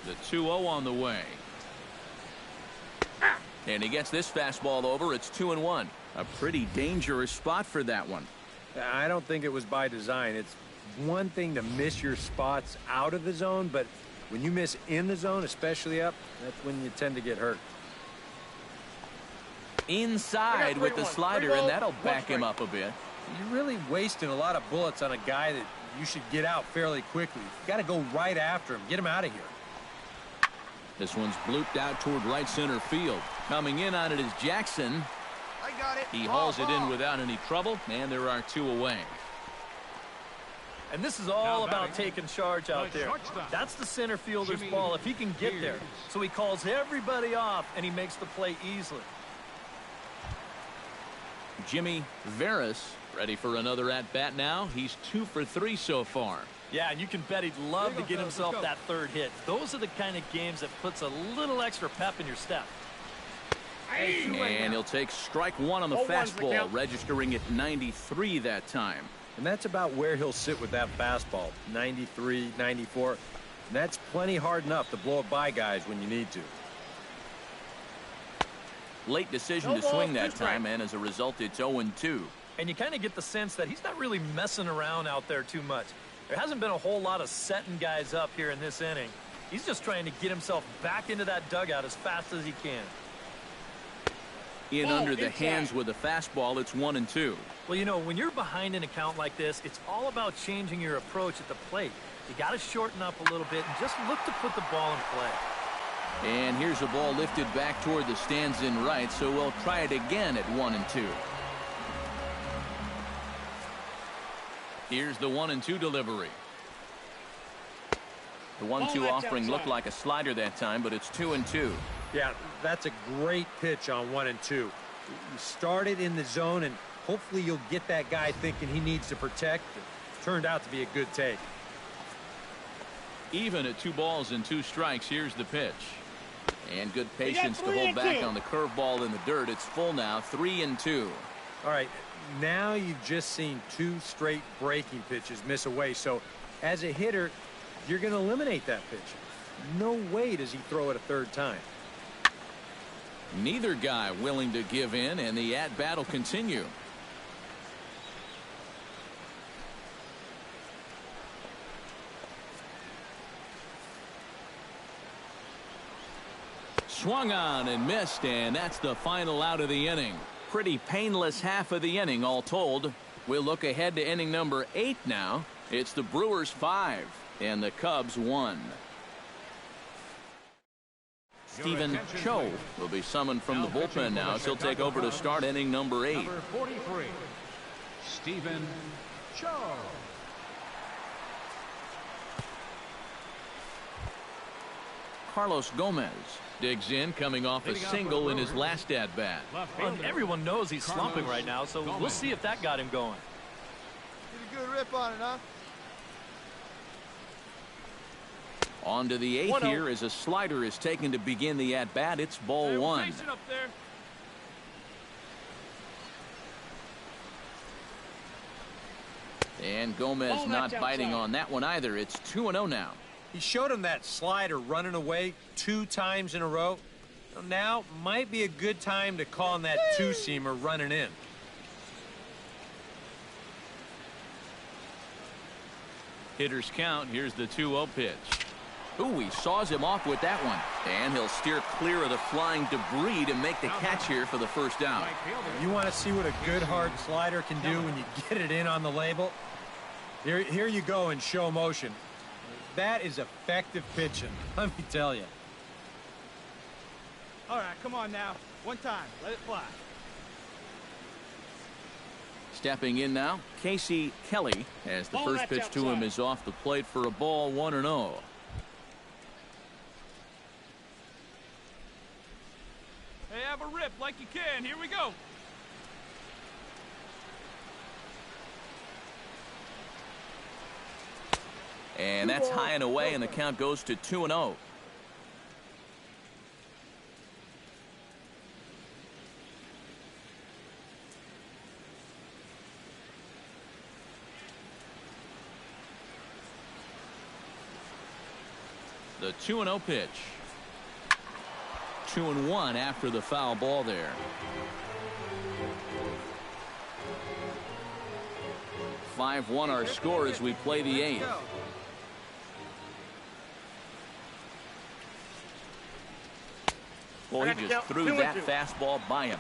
Speaker 1: The 2-0 on the way. And he gets this fastball over. It's 2-1. A pretty dangerous spot for that one.
Speaker 3: I don't think it was by design. It's one thing to miss your spots out of the zone, but when you miss in the zone, especially up, that's when you tend to get hurt.
Speaker 1: Inside with the slider, and that'll back him up a bit.
Speaker 3: You're really wasting a lot of bullets on a guy that you should get out fairly quickly. You got to go right after him. Get him out of here.
Speaker 1: This one's blooped out toward right center field. Coming in on it is Jackson.
Speaker 11: I got it.
Speaker 1: He hauls it in without any trouble, and there are 2 away.
Speaker 2: And this is all about taking charge out there. That's the center fielder's ball if he can get there. So he calls everybody off, and he makes the play easily.
Speaker 1: Jimmy Veras ready for another at-bat now. He's 2 for 3 so far.
Speaker 2: Yeah, and you can bet he'd love to get himself that third hit. Those are the kind of games that puts a little extra pep in your step.
Speaker 1: And he'll take strike 1 on the fastball, registering at 93 that time.
Speaker 3: And that's about where he'll sit with that fastball, 93, 94. And that's plenty hard enough to blow it by guys when you need to.
Speaker 1: Late decision to swing that time, and as a result, it's 0-2.
Speaker 2: And you kind of get the sense that he's not really messing around out there too much. There hasn't been a whole lot of setting guys up here in this inning. He's just trying to get himself back into that dugout as fast as he can.
Speaker 1: In under the hands with a fastball, it's 1-2.
Speaker 2: Well, you know, when you're behind an account like this, it's all about changing your approach at the plate. You got to shorten up a little bit and just look to put the ball in play.
Speaker 1: And here's a ball lifted back toward the stands in right, so we'll try it again at 1-2. Here's the 1-2 delivery. The 1-2 offering looked like a slider that time, but it's 2-2.
Speaker 3: Yeah, that's a great pitch on 1-2. You start it in the zone, and hopefully you'll get that guy thinking he needs to protect. It turned out to be a good take.
Speaker 1: Even at 2 balls and 2 strikes, here's the pitch. And good patience to hold back on the curveball in the dirt. It's full now, 3-2.
Speaker 3: All right, now you've just seen 2 straight breaking pitches miss away. So as a hitter, you're going to eliminate that pitch. No way does he throw it a third time.
Speaker 1: Neither guy willing to give in, and the at-bat will continue. Swung on and missed, and that's the final out of the inning. Pretty painless half of the inning, all told. We'll look ahead to inning number 8 now. It's the Brewers 5 and the Cubs 1. Stephen Cho will be summoned from the bullpen now, as he'll take over to start inning number 8.
Speaker 7: Number 43, Stephen Cho.
Speaker 1: Carlos Gomez digs in, coming off a single in his last at-bat.
Speaker 2: Well, everyone knows he's slumping right now, so we'll see if that got him going.
Speaker 11: Get a good rip on it, huh?
Speaker 1: On to the 8th here as a slider is taken to begin the at-bat. It's ball 1.
Speaker 9: Up there.
Speaker 1: And Gomez not biting on that one either. It's 2-0 now.
Speaker 3: He showed him that slider running away 2 times in a row. Now might be a good time to call on that 2-seamer running in.
Speaker 1: Hitters count. Here's the 2-0 pitch. Ooh, he saws him off with that one. And he'll steer clear of the flying debris to make the catch here for the first out.
Speaker 3: You want to see what a good hard slider can do when you get it in on the label? Here you go in show motion. That is effective pitching, let me tell you.
Speaker 5: All right, come on now. One time. Let it fly.
Speaker 1: Stepping in now, Casey Kelly, as the first pitch to him is off the plate for a ball, 1-0.
Speaker 9: Hey, have a rip like you can. Here we go.
Speaker 1: And that's high and away, and the count goes to 2-0. The 2-0 pitch. 2-1 after the foul ball there. 5-1 our score as we play the 8th. Well, he just threw that fastball by him.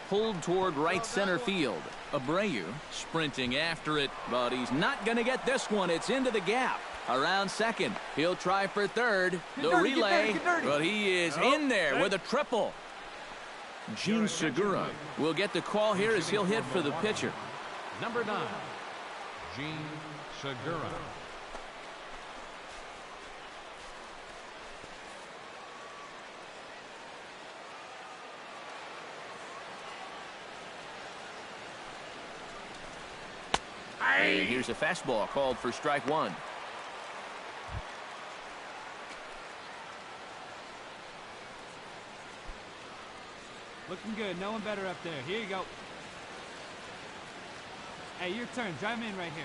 Speaker 1: Pulled toward right center field. Abreu sprinting after it, but he's not going to get this one. It's into the gap. Around second. He'll try for third. The relay, but he is in there with a triple. Gene Segura will get the call here as he'll hit for the pitcher.
Speaker 7: Number 9, Gene Segura.
Speaker 1: And here's a fastball called for strike 1.
Speaker 8: Looking good. No one better up there. Here you go. Hey, your turn. Drive him in right here.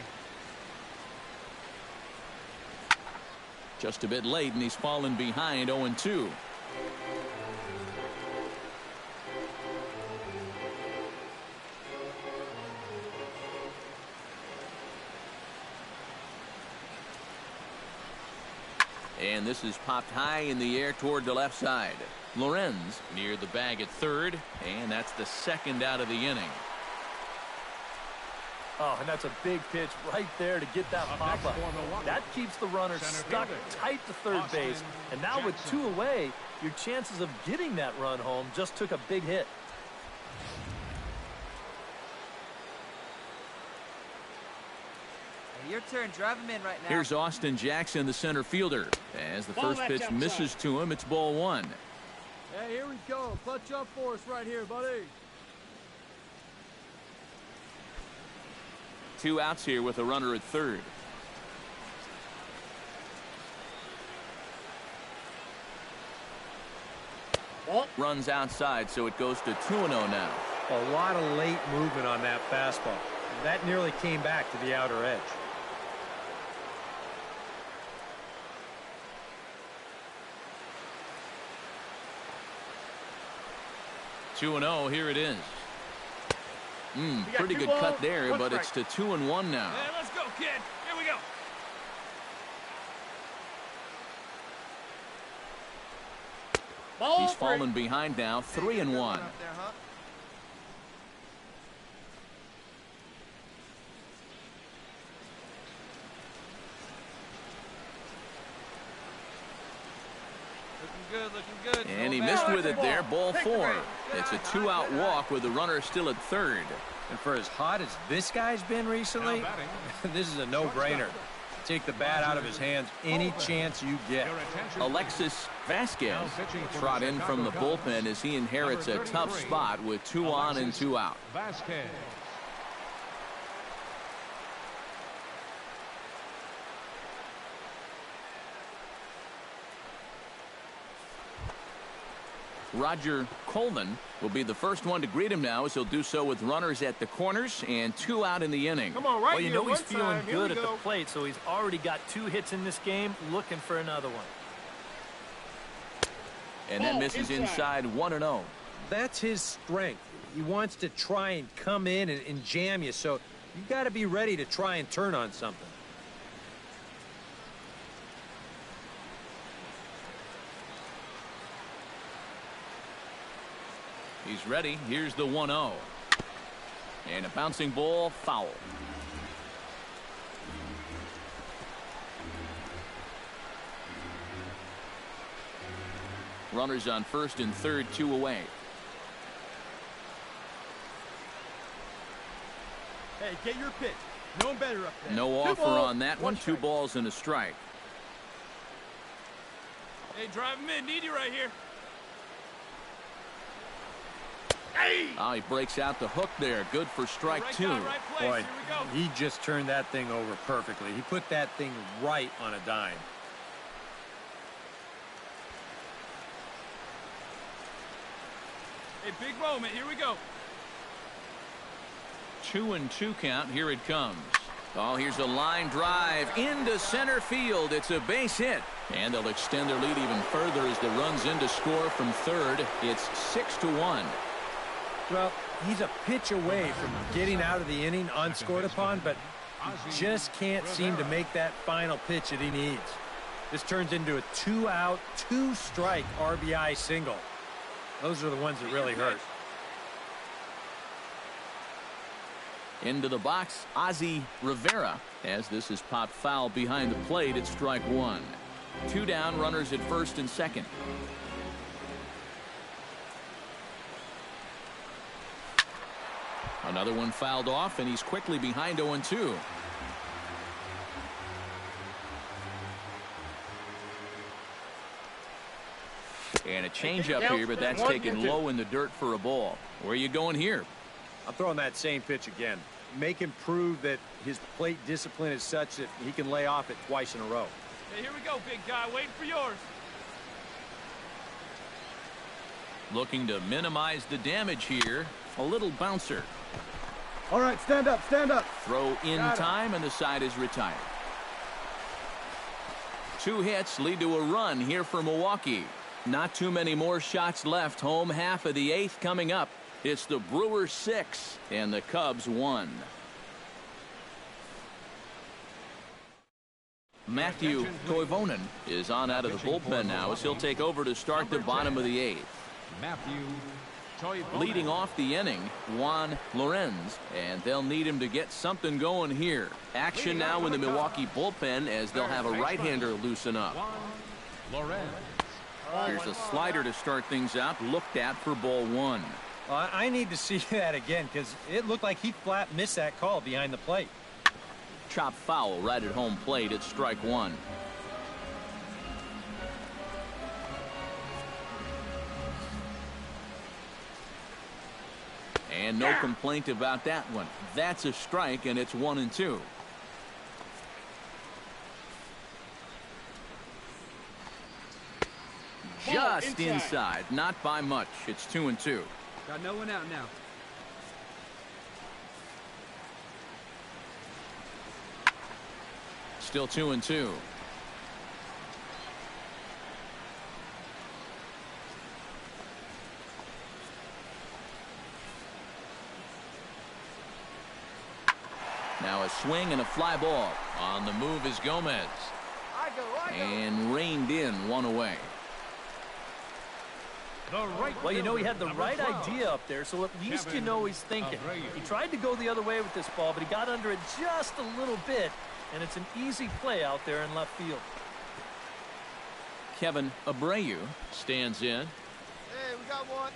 Speaker 1: Just a bit late, and he's fallen behind 0-2. And this is popped high in the air toward the left side. Lorenz near the bag at third, and that's the second out of the inning.
Speaker 2: Oh, and that's a big pitch right there to get that pop-up. That keeps the runner stuck tight to third base. And now with 2 away, your chances of getting that run home just took a big hit.
Speaker 11: Hey, your turn. Drive him in right now.
Speaker 1: Here's Austin Jackson, the center fielder. As the first pitch misses to him, it's ball 1.
Speaker 6: Hey, here we go. Clutch up for us right here, buddy.
Speaker 1: 2 outs here with a runner at third. Runs outside, so it goes to 2-0 now.
Speaker 3: A lot of late movement on that fastball. That nearly came back to the outer edge.
Speaker 1: 2-0, here it is. Pretty good cut there, but it's to 2-1 now.
Speaker 9: Hey, let's go, kid. Here we go.
Speaker 1: He's fallen behind now, 3-1.
Speaker 11: Looking good.
Speaker 1: And he missed with it there, ball 4. It's a 2-out walk with the runner still at third.
Speaker 3: And for as hot as this guy's been recently, this is a no-brainer. Take the bat out of his hands any chance you get.
Speaker 1: Alexis Vasquez trot in from the bullpen as he inherits a tough spot with 2 on and 2 out.
Speaker 7: Vasquez.
Speaker 1: Roger Coleman will be the first one to greet him now, as he'll do so with runners at the corners and 2 out in the inning.
Speaker 4: Come on, right
Speaker 2: well, you
Speaker 4: here,
Speaker 2: know he's feeling good at the
Speaker 4: go.
Speaker 2: plate, so he's already got 2 hits in this game, looking for another one.
Speaker 1: And that misses inside 1-0.
Speaker 3: That's his strength. He wants to try and come in and jam you, so you got to be ready to try and turn on something.
Speaker 1: He's ready. Here's the 1-0. And a bouncing ball, foul. Runners on first and third, 2 away.
Speaker 5: Hey, get your pitch. No one better up there.
Speaker 1: No offer on that one. 2 balls and a strike.
Speaker 9: Hey, drive him in. Need you right here.
Speaker 1: Oh, he breaks out the hook there. Good for strike 2.
Speaker 9: Right place.
Speaker 3: Boy,
Speaker 9: Here we go.
Speaker 3: he just turned that thing over perfectly. He put that thing right on a dime.
Speaker 9: Hey, big moment. Here we go.
Speaker 1: 2-2 count. Here it comes. Oh, here's a line drive into center field. It's a base hit. And they'll extend their lead even further as the run's in to score from third. It's 6-1.
Speaker 3: Well, he's a pitch away from getting out of the inning unscored upon, but he just can't seem to make that final pitch that he needs. This turns into a 2-out, 2-strike RBI single. Those are the ones that really hurt.
Speaker 1: Into the box, Ozzie Rivera, as this is popped foul behind the plate. It's strike one. 2 down, runners at first and second. Another one fouled off, and he's quickly behind 0-2. And a changeup here, but that's taken low in the dirt for a ball. Where are you going here?
Speaker 3: I'm throwing that same pitch again. Make him prove that his plate discipline is such that he can lay off it twice in a row.
Speaker 9: Hey, here we go, big guy. Waiting for yours.
Speaker 1: Looking to minimize the damage here. A little bouncer.
Speaker 6: All right, stand up, stand up.
Speaker 1: Throw in time, and the side is retired. 2 hits lead to a run here for Milwaukee. Not too many more shots left. Home half of the 8th coming up. It's the Brewers 6 and the Cubs 1. Matthew Toivonen is on out of the bullpen now as he'll take over to start the bottom of the 8th.
Speaker 7: Matthew Toivonen.
Speaker 1: Leading off the inning, Juan Lorenz, and they'll need him to get something going here. Action now in the Milwaukee bullpen as they'll have a right-hander loosen up.
Speaker 7: Lorenz.
Speaker 1: Here's a slider to start things out, looked at for ball 1.
Speaker 10: Well, I need to see that again because it looked like he flat missed that call behind the plate.
Speaker 1: Chop foul right at home plate. It's strike 1. And no complaint about that one. That's a strike, and it's 1-2. Just inside, not by much. It's 2-2.
Speaker 8: Got no one out now.
Speaker 1: Still 2-2. Here now a swing and a fly ball. On the move is Gomez.
Speaker 11: I go.
Speaker 1: And reined in, one away.
Speaker 2: Well, you know, he had the right idea up there, so at least you know he's thinking. He tried to go the other way with this ball, but he got under it just a little bit, and it's an easy play out there in left field.
Speaker 1: Kevin Abreu stands in.
Speaker 11: Hey, we got one.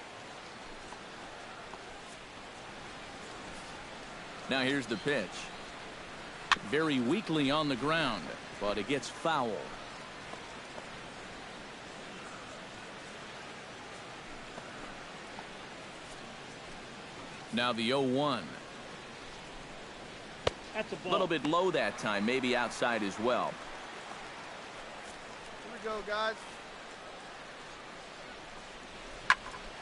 Speaker 1: Now here's the pitch. Very weakly on the ground, but it gets foul. Now the 0-1.
Speaker 11: That's a ball.
Speaker 1: A little bit low that time, maybe outside as well.
Speaker 11: Here we go, guys.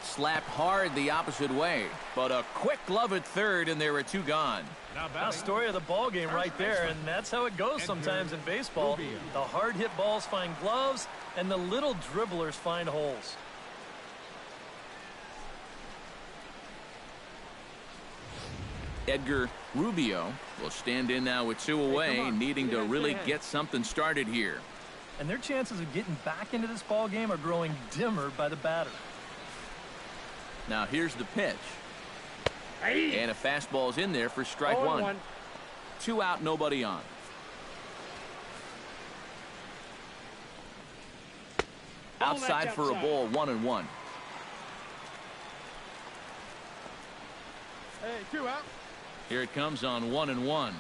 Speaker 1: Slapped hard the opposite way, but a quick glove at third, and there are 2 gone.
Speaker 2: Now, story of the ball game right there, and that's how it goes sometimes in baseball. The hard hit balls find gloves, and the little dribblers find holes.
Speaker 1: Edgar Rubio will stand in now with 2 away, needing to really get something started here.
Speaker 2: And their chances of getting back into this ball game are growing dimmer by the batter.
Speaker 1: Now here's the pitch. And a fastball's in there for strike 1. 2 out, nobody on. Outside for a ball, 1-1.
Speaker 4: Hey, 2 out.
Speaker 1: Here it comes on 1-1.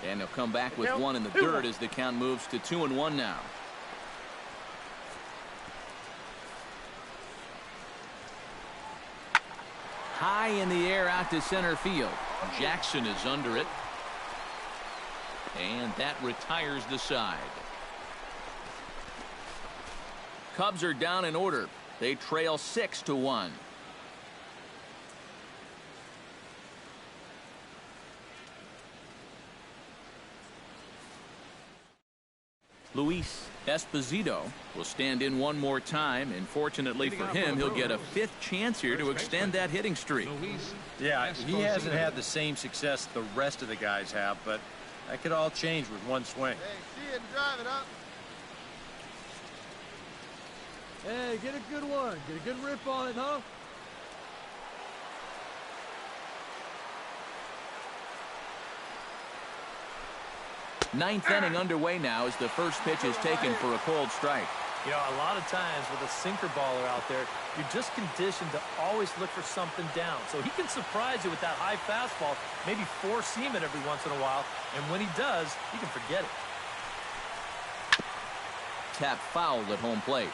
Speaker 1: And he'll come back with 1 in the dirt as the count moves to 2-1 now. High in the air out to center field. Jackson is under it. And that retires the side. Cubs are down in order. They trail 6-1. Luis Esposito will stand in one more time, and fortunately for him, he'll get a 5th chance here to extend that hitting streak.
Speaker 10: Yeah, he hasn't had the same success the rest of the guys have, but that could all change with one swing.
Speaker 6: Hey, see it and drive it up. Hey, get a good one. Get a good rip on it, huh?
Speaker 1: Ninth inning underway now as the first pitch is taken for a cold strike.
Speaker 2: You know, a lot of times with a sinker baller out there, you're just conditioned to always look for something down. So he can surprise you with that high fastball, maybe four-seam it every once in a while, and when he does, you can forget it.
Speaker 1: Tap foul at home plate.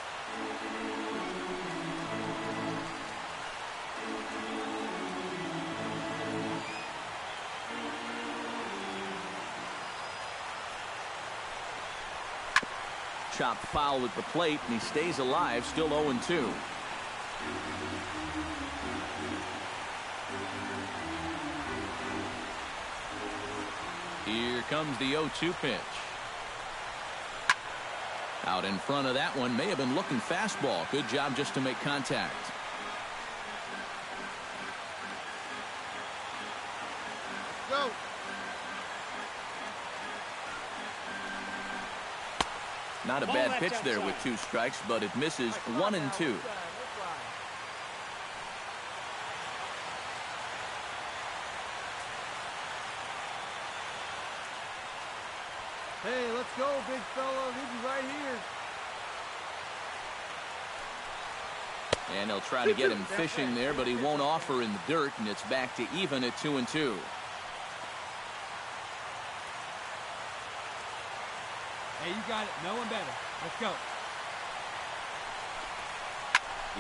Speaker 1: Chop foul at the plate, and he stays alive, still 0-2. Here comes the 0-2 pitch. Out in front of that one, may have been looking fastball. Good job just to make contact.
Speaker 6: Go.
Speaker 1: Not a bad pitch there with 2 strikes, but it misses 1-2.
Speaker 6: Hey, let's go, big fella. Leave you right here.
Speaker 1: And he'll try to get him fishing there, but he won't offer in the dirt, and it's back to even at 2-2.
Speaker 8: Hey, you got it. No one better. Let's go.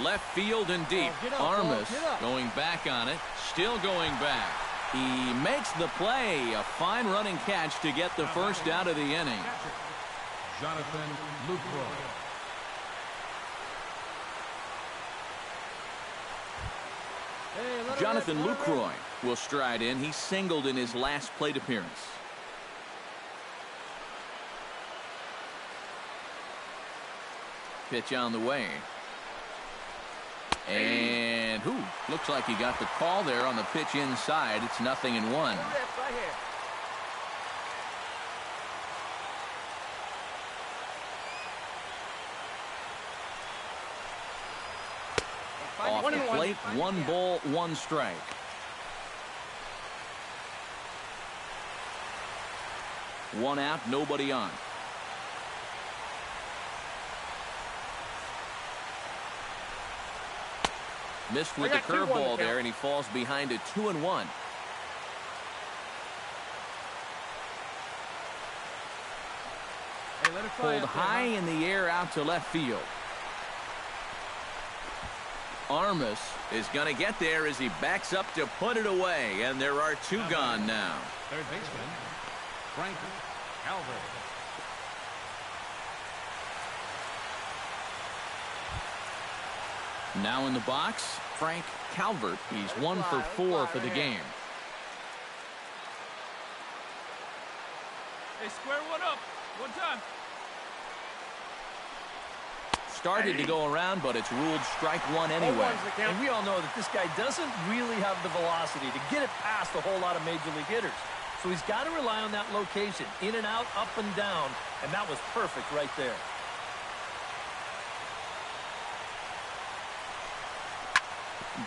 Speaker 1: Left field and deep. Armas going back on it. Still going back. He makes the play. A fine running catch to get the first out of the inning.
Speaker 7: Jonathan Lucroy.
Speaker 1: Jonathan Lucroy will stride in. He singled in his last plate appearance. Pitch on the way. And looks like he got the call there on the pitch inside. It's 0-1.
Speaker 11: Right here.
Speaker 1: Off the plate, 1 ball, 1 strike. One out, nobody on. Missed with the curveball there, and he falls behind a 2-1. Pulled high in the air out to left field. Armas is going to get there as he backs up to put it away, and there are 2 gone now.
Speaker 7: Third baseman, Frank Calvert.
Speaker 1: Now in the box, Frank Calvert. He's 1 for 4 for the game.
Speaker 9: Hey, square one up. One time.
Speaker 1: Started to go around, but it's ruled strike 1 anyway.
Speaker 2: And we all know that this guy doesn't really have the velocity to get it past a whole lot of major league hitters. So he's got to rely on that location, in and out, up and down, and that was perfect right there.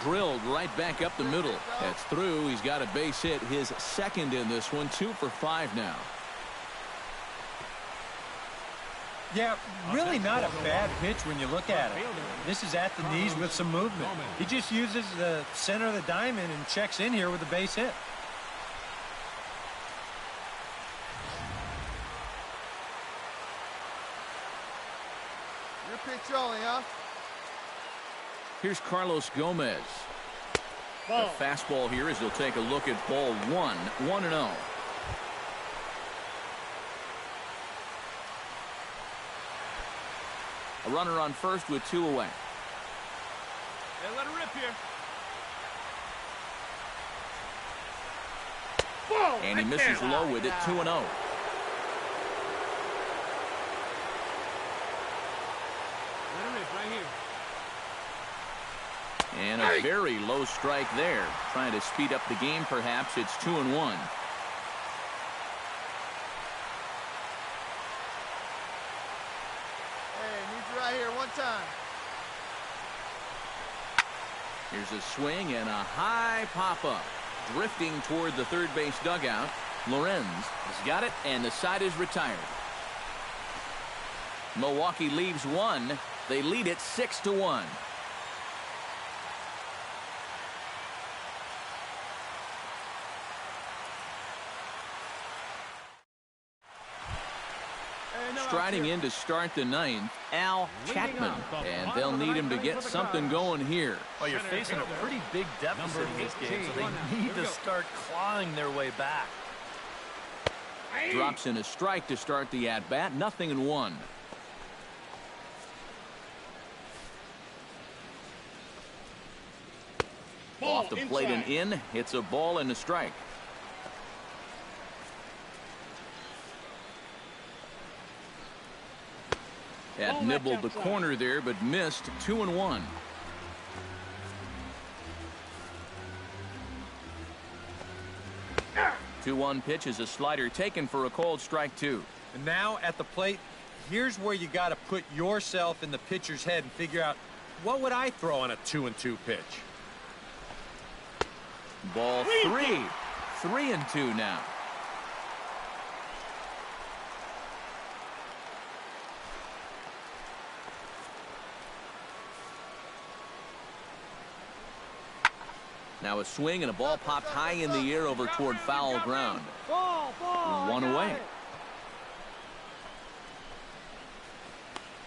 Speaker 1: Drilled right back up the middle. That's through. He's got a base hit, his 2nd in this one. 2 for 5 now.
Speaker 10: Yeah, really not a bad pitch when you look at it. This is at the knees with some movement. He just uses the center of the diamond and checks in here with a base hit.
Speaker 6: Your pitch only, huh?
Speaker 1: Here's Carlos Gomez. The fastball here as he'll take a look at ball 1. 1-0. A runner on first with 2 away.
Speaker 9: Hey, let her rip here.
Speaker 1: And he misses low with it. 2-0.
Speaker 5: right here.
Speaker 1: And a very low strike there. Trying to speed up the game, perhaps. It's 2-1.
Speaker 11: Hey, need you right here one time.
Speaker 1: Here's a swing and a high pop-up. Drifting toward the third base dugout. Lorenz has got it, and the side is retired. Milwaukee leaves one. They lead it 6-1. Striding in to start the ninth, Al Chapman, and they'll need him to get something going here.
Speaker 2: Well, you're facing a pretty big deficit in this game, so they need to start clawing their way back.
Speaker 1: Drops in a strike to start the at-bat, 0-1. Off the plate and in, it's a ball and a strike. Had nibbled the corner there, but missed. 2-1. The 2-1 pitch is a slider taken for a called strike 2.
Speaker 10: And now at the plate, here's where you got to put yourself in the pitcher's head and figure out, what would I throw on a 2-2 pitch?
Speaker 1: Ball 3. 3-2 now. Now a swing and a ball popped high in the air over toward foul ground. One away.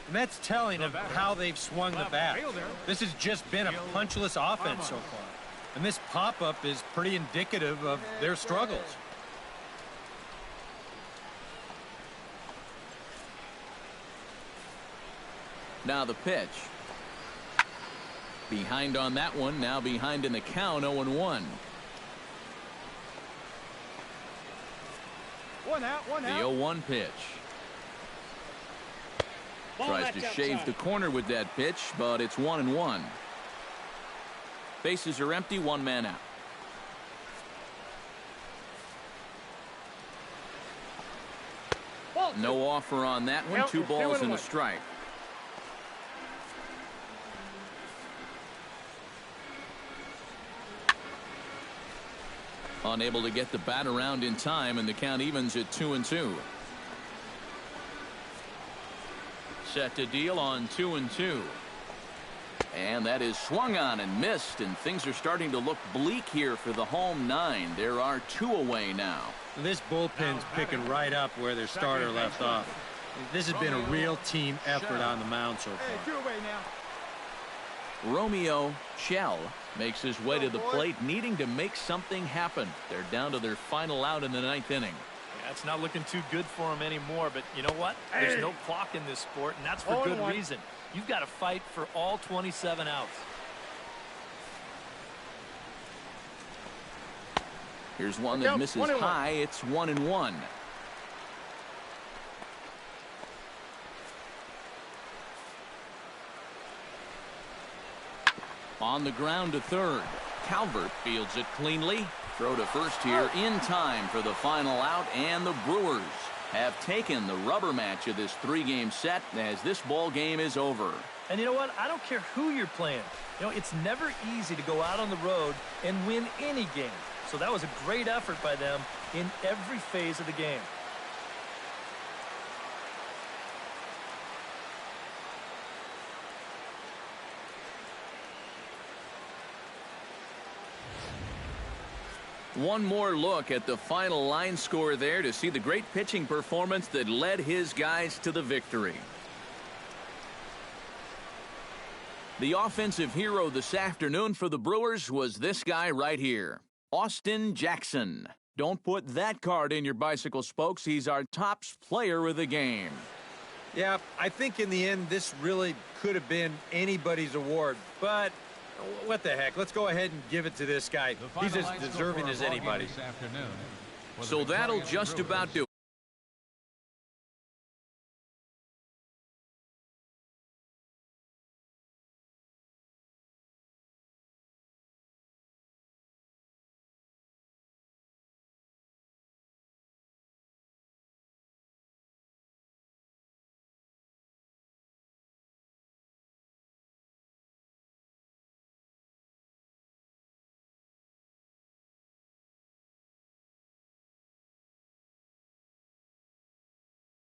Speaker 10: And that's telling of how they've swung the bat. This has just been a punchless offense so far. And this pop-up is pretty indicative of their struggles.
Speaker 1: Now the pitch. Behind on that one, now behind in the count, 0-1.
Speaker 5: One out, one
Speaker 1: the
Speaker 5: out.
Speaker 1: 0-1 pitch. Tries to shave the corner with that pitch, but it's 1-1. Bases are empty, one man out. No offer on that one, 2 balls and a strike. Unable to get the bat around in time, and the count evens at 2-2. Set to deal on 2-2. And that is swung on and missed, and things are starting to look bleak here for the home 9. There are 2 away now.
Speaker 10: This bullpen's picking right up where their starter left off. This has been a real team effort on the mound so far.
Speaker 5: Hey, 2 away now.
Speaker 1: Romeo Shell makes his way to the plate, needing to make something happen. They're down to their final out in the 9th inning.
Speaker 2: Yeah, it's not looking too good for him anymore, but you know what? There's no clock in this sport, and that's for good reason. You've got to fight for all 27 outs.
Speaker 1: Here's one that misses high. It's 1-1. On the ground to third. Calvert fields it cleanly. Throw to first here in time for the final out, and the Brewers have taken the rubber match of this 3-game set as this ball game is over.
Speaker 2: And you know what? I don't care who you're playing. You know, it's never easy to go out on the road and win any game. So that was a great effort by them in every phase of the game.
Speaker 1: One more look at the final line score there to see the great pitching performance that led his guys to the victory. The offensive hero this afternoon for the Brewers was this guy right here, Austin Jackson. Don't put that card in your bicycle spokes. He's our top player of the game.
Speaker 10: Yeah, I think in the end this really could have been anybody's award, but what the heck? Let's go ahead and give it to this guy. He's as deserving as anybody.
Speaker 1: So that'll just about do it.